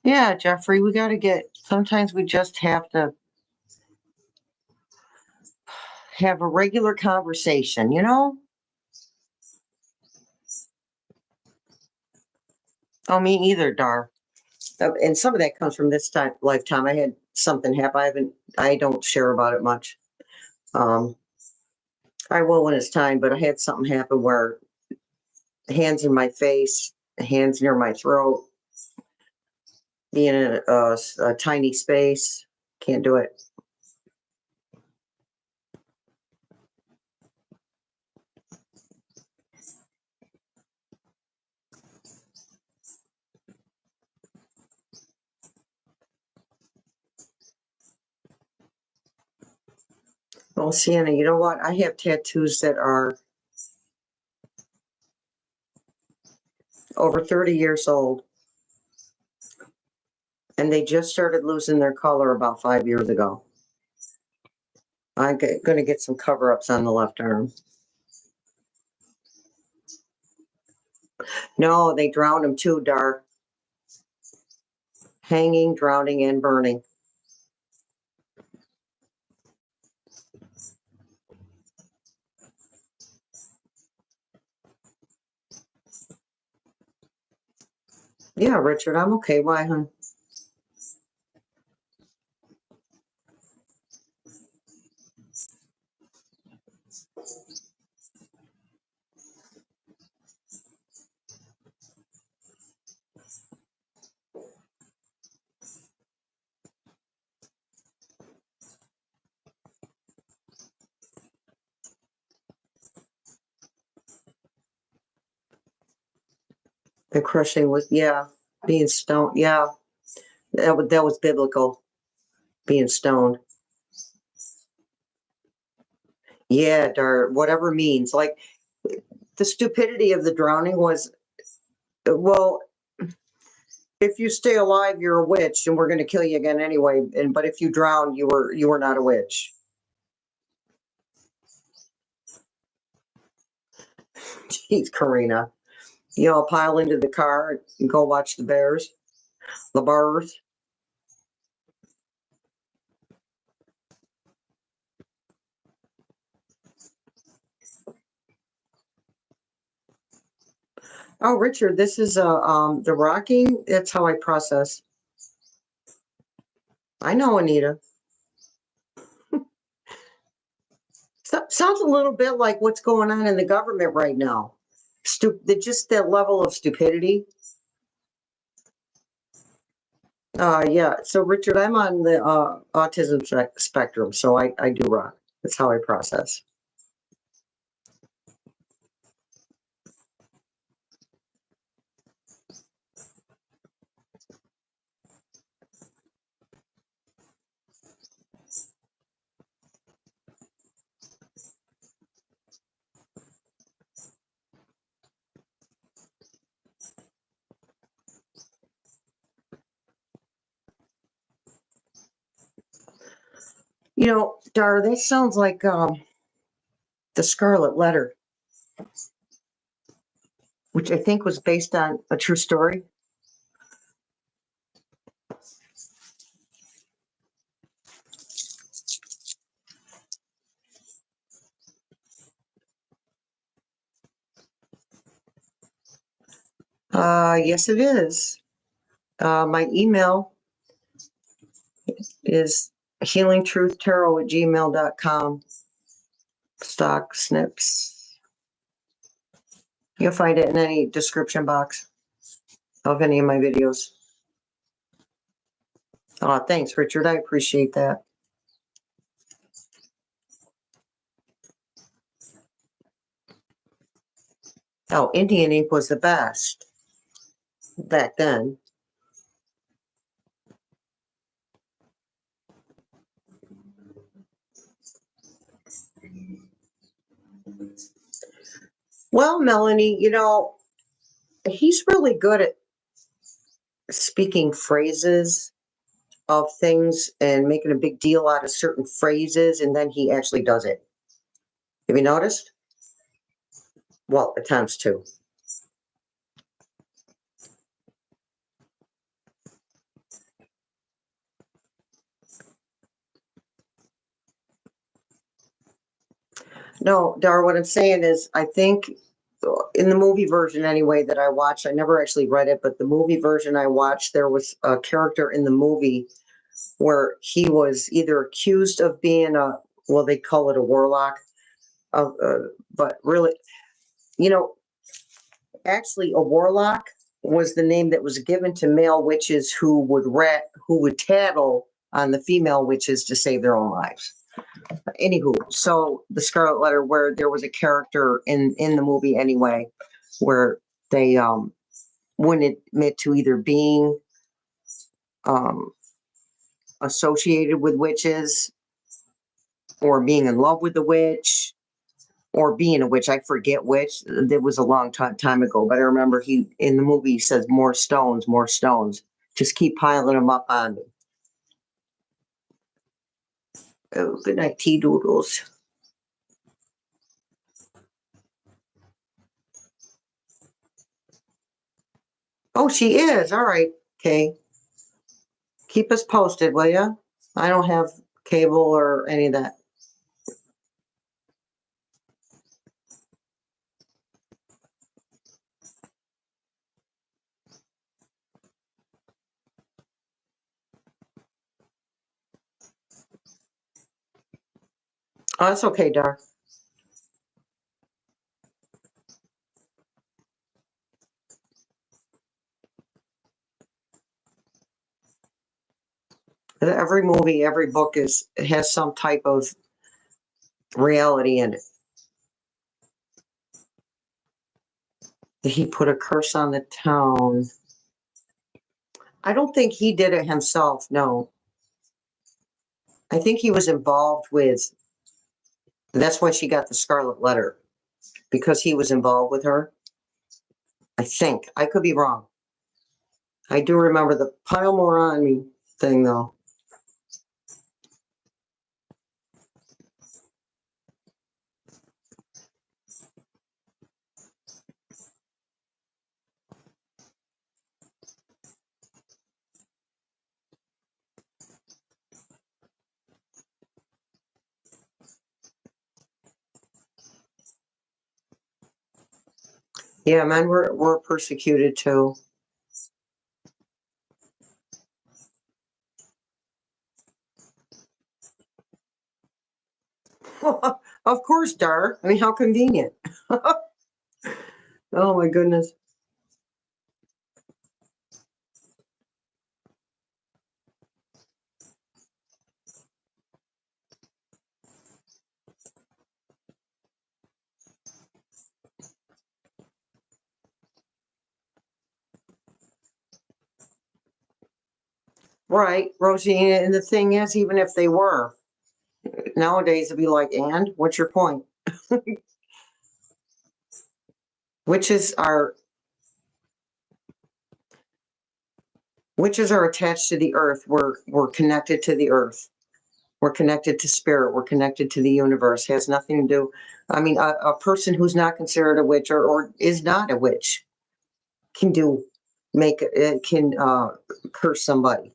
Yeah, Jeffrey, we got to sometimes we just have to have a regular conversation, you know? Oh, me either, Dar. And some of that comes from this lifetime. I had something happen. I don't share about it much. I will when it's time, but I had something happen where hands in my face, hands near my throat, being in a tiny space. Can't do it. Well, Sienna, you know what? I have tattoos that are over 30 years old, and they just started losing their color about 5 years ago. I'm going to get some cover-ups on the left arm. No, they drowned them too, Dar. Hanging, drowning, and burning. Yeah, Richard, I'm okay. Why, hon? The crushing was, yeah, being stoned. Yeah, that was biblical, being stoned. Yeah, Dar, whatever means. Like, the stupidity of the drowning was, well, if you stay alive, you're a witch, and we're going to kill you again anyway. But if you drown, you were not a witch. Jeez, Karina, you all pile into the car and go watch the Bears, the Bears. Oh, Richard, this is the rocking. That's how I process. I know, Anita. Sounds a little bit like what's going on in the government right now. Just that level of stupidity. Yeah. So, Richard, I'm on the autism spectrum, so I do rock. That's how I process. You know, Dar, that sounds like the Scarlet Letter, which I think was based on a true story. Yes, it is. My email is healingtruthtarot@gmail.com. Stock snips. You'll find it in any description box of any of my videos. Oh, thanks, Richard. I appreciate that. Oh, Indian ink was the best. back then. Well, Melanie, he's really good at speaking phrases of things and making a big deal out of certain phrases, and then he actually does it. Have you noticed? Well, at times too. No, Dar, what I'm saying is, I think in the movie version anyway that I watched, I never actually read it, but the movie version I watched, there was a character in the movie where he was either accused of being well, they call it a warlock, but really, actually a warlock was the name that was given to male witches who would tattle on the female witches to save their own lives. Anywho, so the Scarlet Letter, where there was a character in the movie anyway, where they wouldn't admit to either being associated with witches or being in love with the witch or being a witch. I forget which. That was a long time ago, but I remember he in the movie he says more stones, just keep piling them up on me. Oh, good night, tea doodles. Oh, she is. All right. Okay. Keep us posted, will you? I don't have cable or any of that. Oh, that's okay, Dar. Every movie, every book has some type of reality in it. He put a curse on the town. I don't think he did it himself, no. I think he was involved with, that's why she got the Scarlet Letter, because he was involved with her. I think. I could be wrong. I do remember the pile more on me thing, though. Yeah, men were persecuted too. Of course, Dar. I mean, how convenient. Oh my goodness. Right, Rosie. And the thing is, even if they were, nowadays it'd be like, and what's your point? Witches are attached to the earth. We're connected to the earth. We're connected to spirit. We're connected to the universe. It has nothing to do. I mean, a person who's not considered a witch or is not a witch can curse somebody.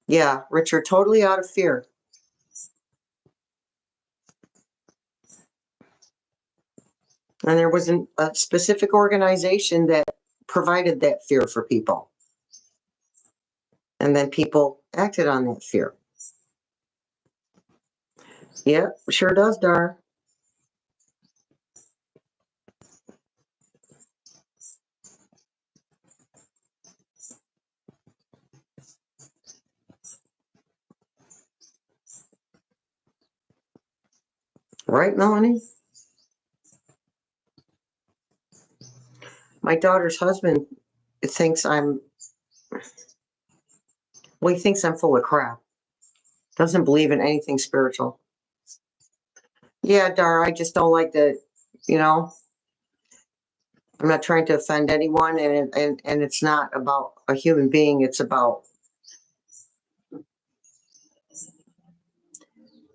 Yeah, Richard, totally out of fear. And there was a specific organization that provided that fear for people. And then people acted on that fear. Yeah, sure does, Dar. Right, Melanie? My daughter's husband thinks I'm he thinks I'm full of crap. Doesn't believe in anything spiritual. Yeah, Dar, I just don't like to, I'm not trying to offend anyone, and it's not about a human being. It's about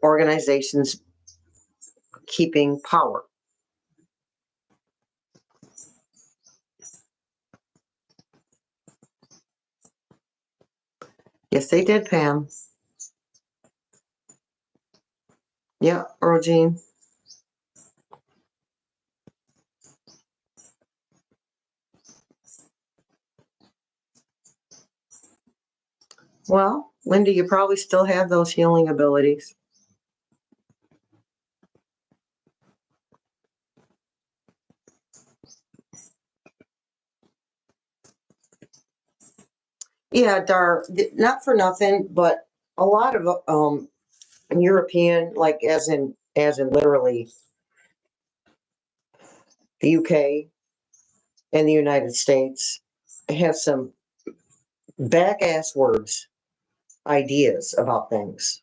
organizations keeping power. Yes, they did, Pam. Yeah, Eugene. Well, Linda, you probably still have those healing abilities. Yeah, Dar, not for nothing, but a lot of European, like as in literally the UK and the United States, have some back ass words, ideas about things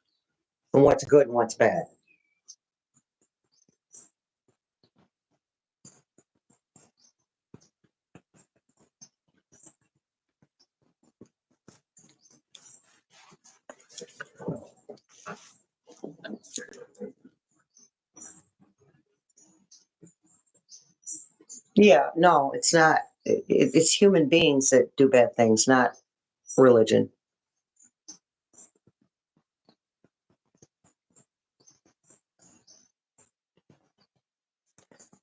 and what's good and what's bad. Yeah, no, it's not. It's human beings that do bad things, not religion.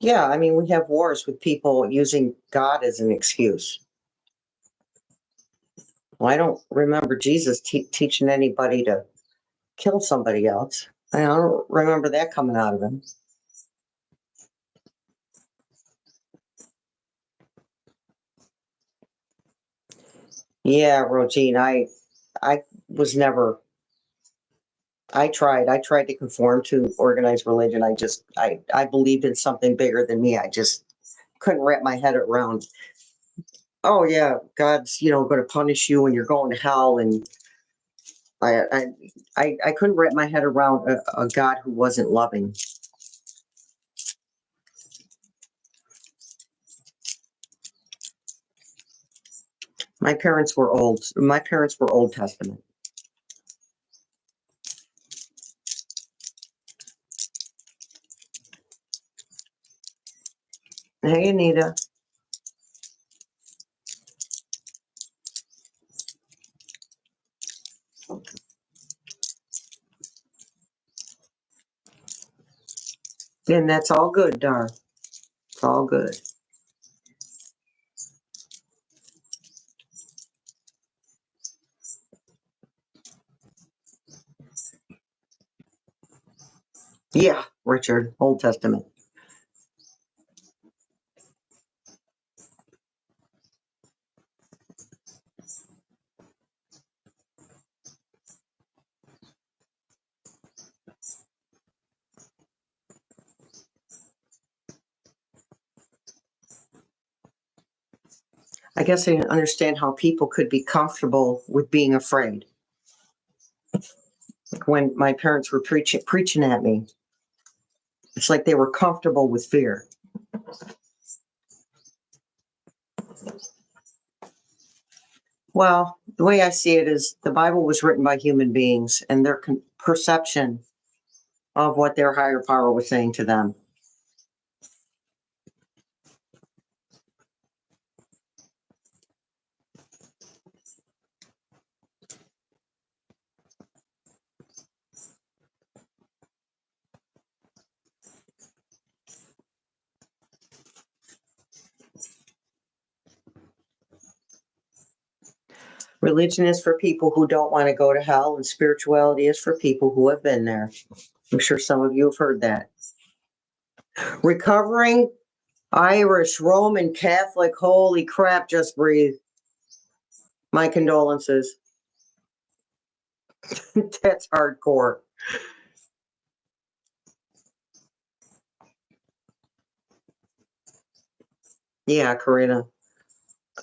Yeah, I mean, we have wars with people using God as an excuse. Well, I don't remember Jesus teaching anybody to kill somebody else. I don't remember that coming out of him. Yeah, Rogine, I was never. I tried to conform to organized religion. I believed in something bigger than me. I just couldn't wrap my head around. Oh yeah, God's going to punish you and you're going to hell, and I couldn't wrap my head around a God who wasn't loving. My parents were old. My parents were Old Testament. Hey, Anita. And that's all good, Dar. It's all good. Yeah, Richard, Old Testament. I guess I understand how people could be comfortable with being afraid. Like when my parents were preaching at me, it's like they were comfortable with fear. Well, the way I see it is the Bible was written by human beings and their perception of what their higher power was saying to them. Religion is for people who don't want to go to hell, and spirituality is for people who have been there. I'm sure some of you have heard that. Recovering Irish, Roman, Catholic, holy crap, just breathe. My condolences. That's hardcore. Yeah, Karina.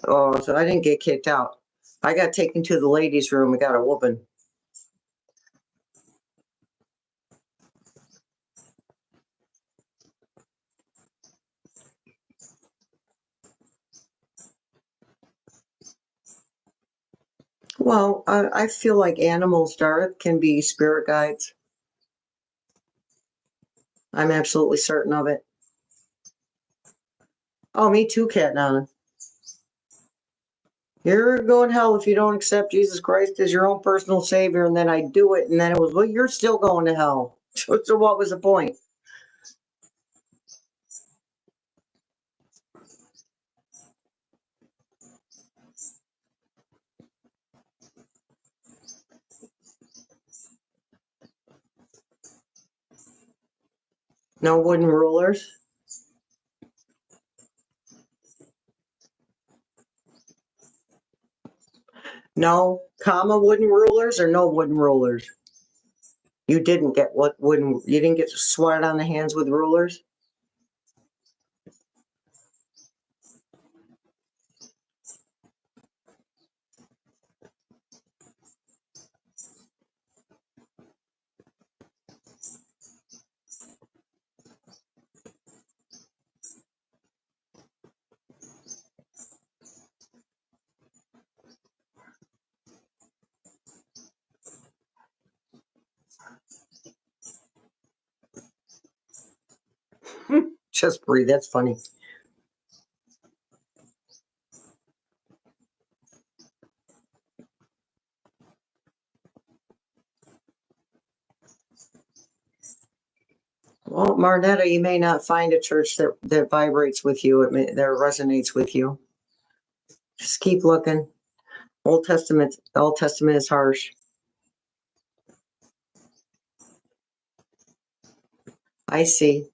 Oh, so I didn't get kicked out. I got taken to the ladies' room and got a whooping. Well, I feel like animals, Darth, can be spirit guides. I'm absolutely certain of it. Oh, me too, Cat Nana. You're going to hell if you don't accept Jesus Christ as your own personal savior. And then I do it, and then it was, well, you're still going to hell. So what was the point? No wooden rulers? No comma wooden rulers or no wooden rulers? You didn't get what wooden, you didn't get swatted on the hands with rulers? Just breathe, that's funny. Well, Marnetta, you may not find a church that vibrates with you, that resonates with you. Just keep looking. Old Testament is harsh. I see.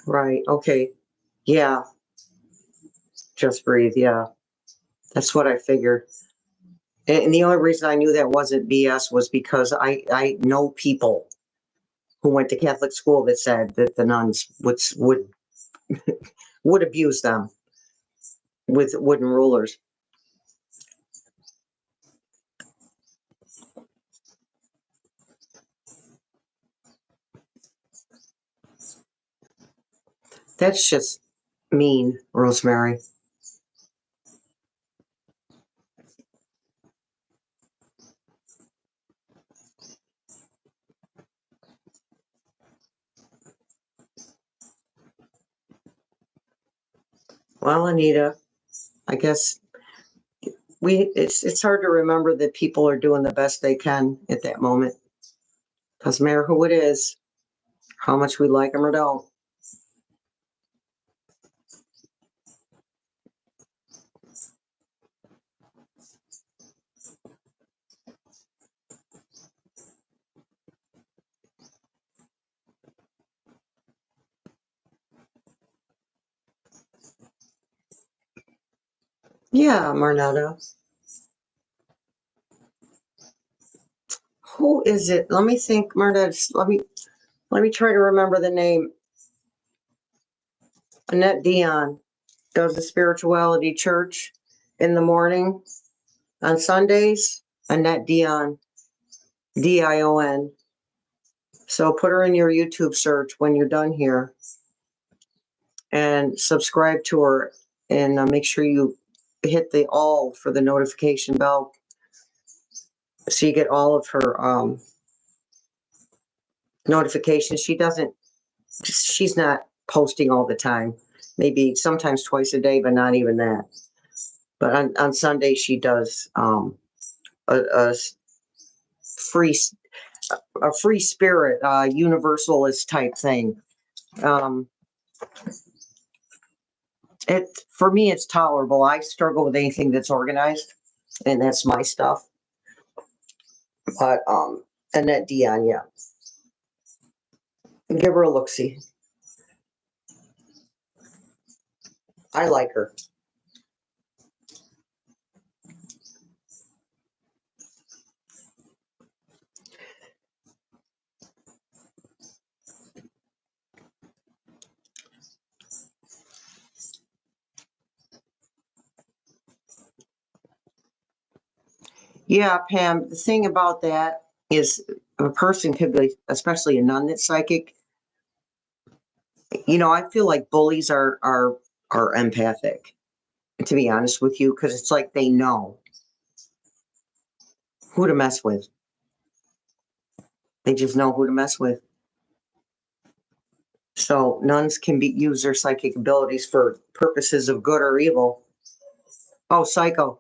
Right. Okay. Yeah. Just breathe. Yeah. That's what I figured. And the only reason I knew that wasn't BS was because I know people who went to Catholic school that said that the nuns would abuse them with wooden rulers. That's just mean, Rosemary. Well, Anita, I guess it's hard to remember that people are doing the best they can at that moment. Doesn't matter who it is, how much we like them or don't. Yeah, Marnetta. Who is it? Let me think, Marnetta. Let me try to remember the name. Annette Dion does the spirituality church in the morning on Sundays. Annette Dion, Dion. So put her in your YouTube search when you're done here, and subscribe to her, and make sure you hit the all for the notification bell so you get all of her notifications. She's not posting all the time, maybe sometimes twice a day, but not even that. But on Sunday she does a free free spirit universalist type thing. It, for me, it's tolerable. I struggle with anything that's organized, and that's my stuff. But Annette Dion, yeah. Give her a look-see. I like her. Yeah, Pam, the thing about that is a person could be, especially a nun that's psychic. You know, I feel like bullies are empathic, to be honest with you, because it's like they know who to mess with. They just know who to mess with. So nuns can use their psychic abilities for purposes of good or evil. Oh, psycho.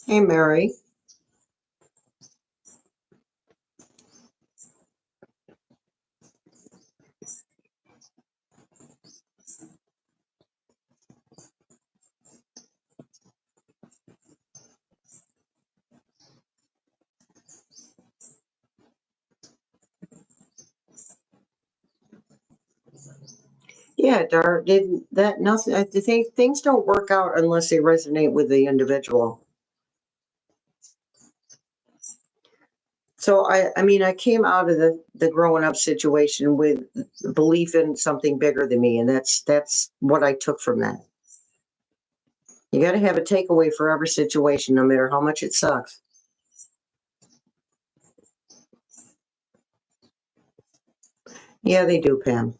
Hey, Mary. Yeah, Dar, did that nothing? I think things don't work out unless they resonate with the individual. So I mean, I came out of the growing up situation with belief in something bigger than me, and that's what I took from that. You got to have a takeaway for every situation, no matter how much it sucks. Yeah, they do, Pam.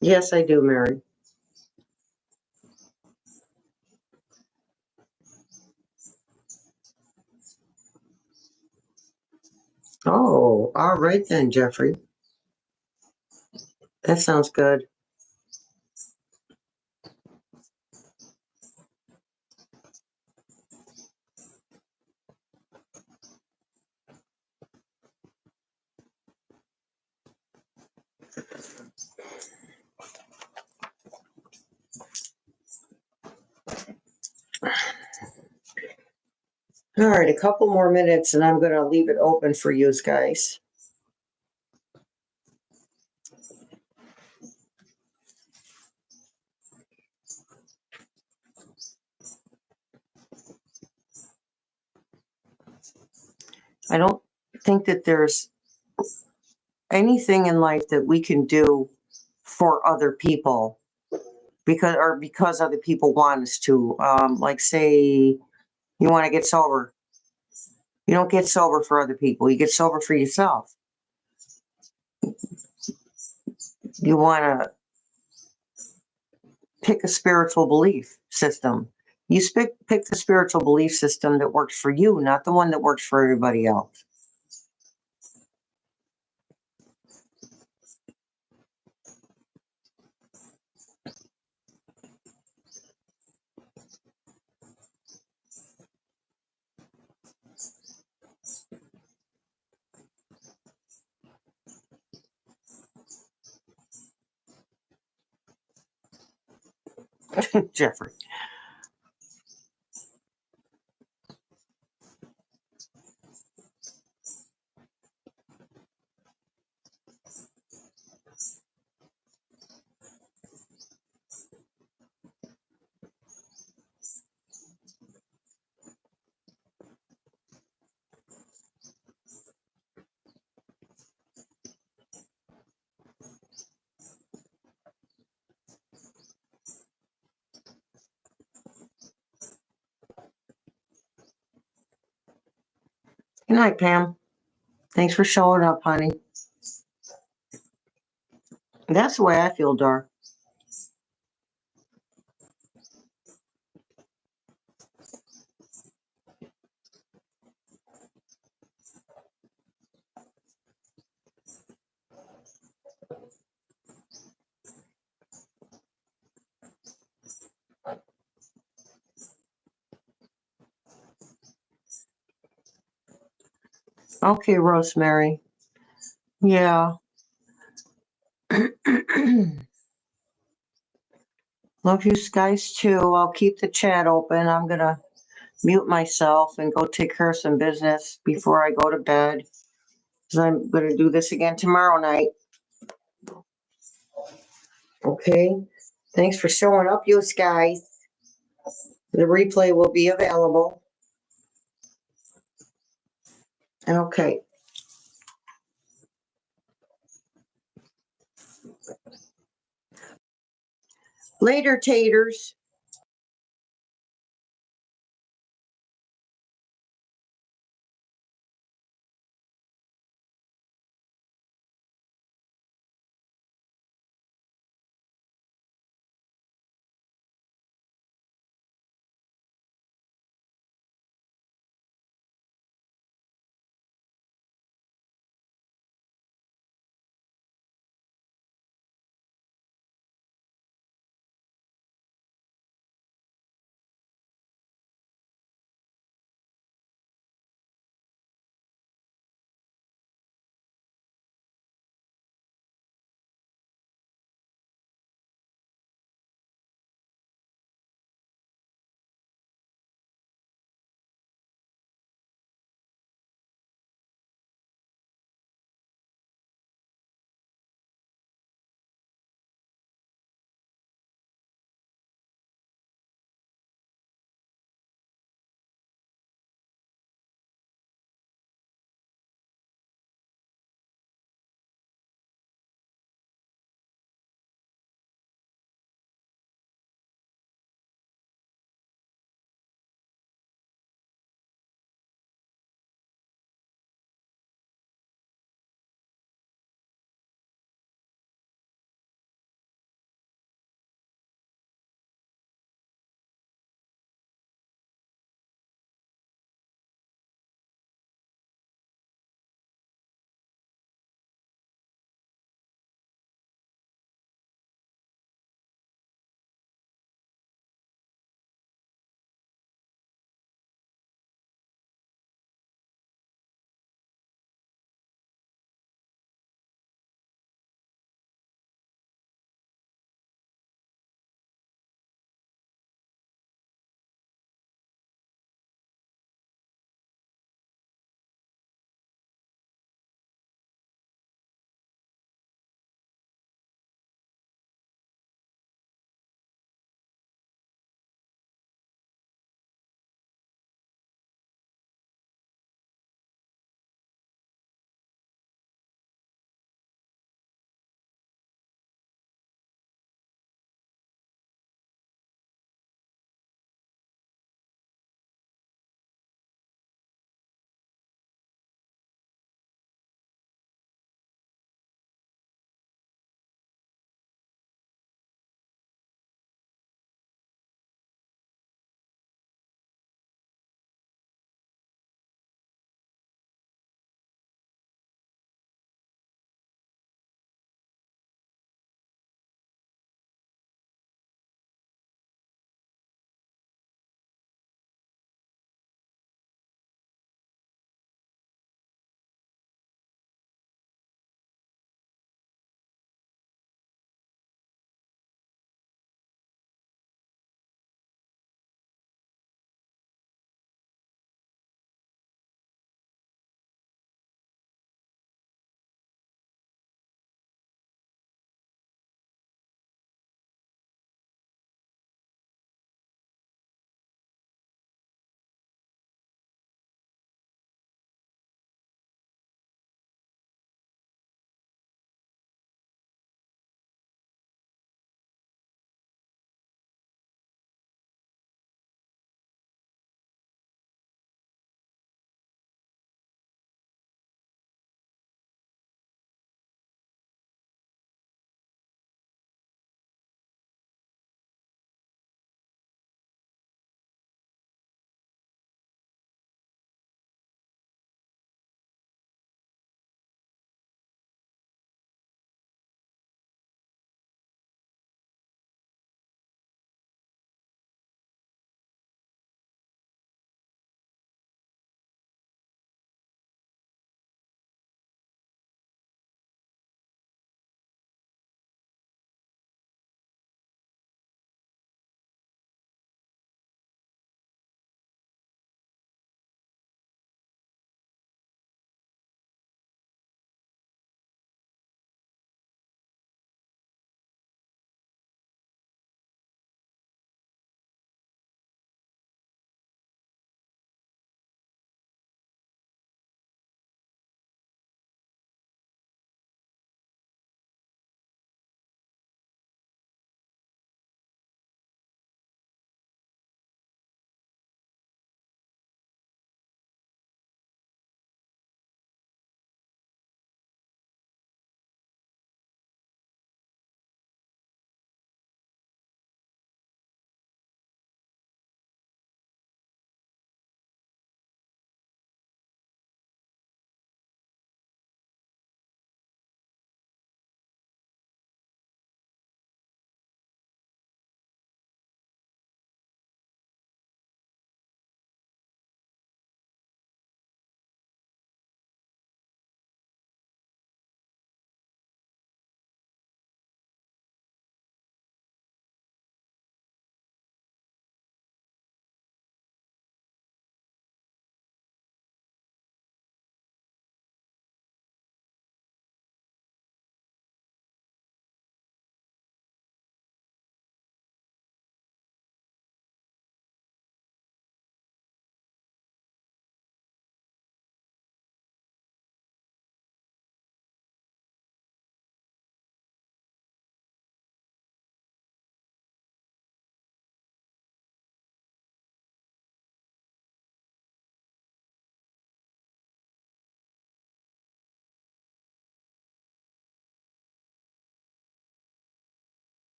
Yes, I do, Mary. Oh, all right then, Jeffrey. That sounds good. All right, a couple more minutes, and I'm going to leave it open for you guys. I don't think that there's anything in life that we can do for other people because other people want us to. Like, say you want to get sober. You don't get sober for other people. You get sober for yourself. You want to pick a spiritual belief system. You pick the spiritual belief system that works for you, not the one that works for everybody else. Jeffrey. Good night, Pam. Thanks for showing up, honey. That's the way I feel, Dar. Okay, Rosemary. Yeah. Love you guys too. I'll keep the chat open. I'm going to mute myself and go take care of some business before I go to bed. Because I'm going to do this again tomorrow night. Okay. Thanks for showing up, you guys. The replay will be available. Okay. Later, taters.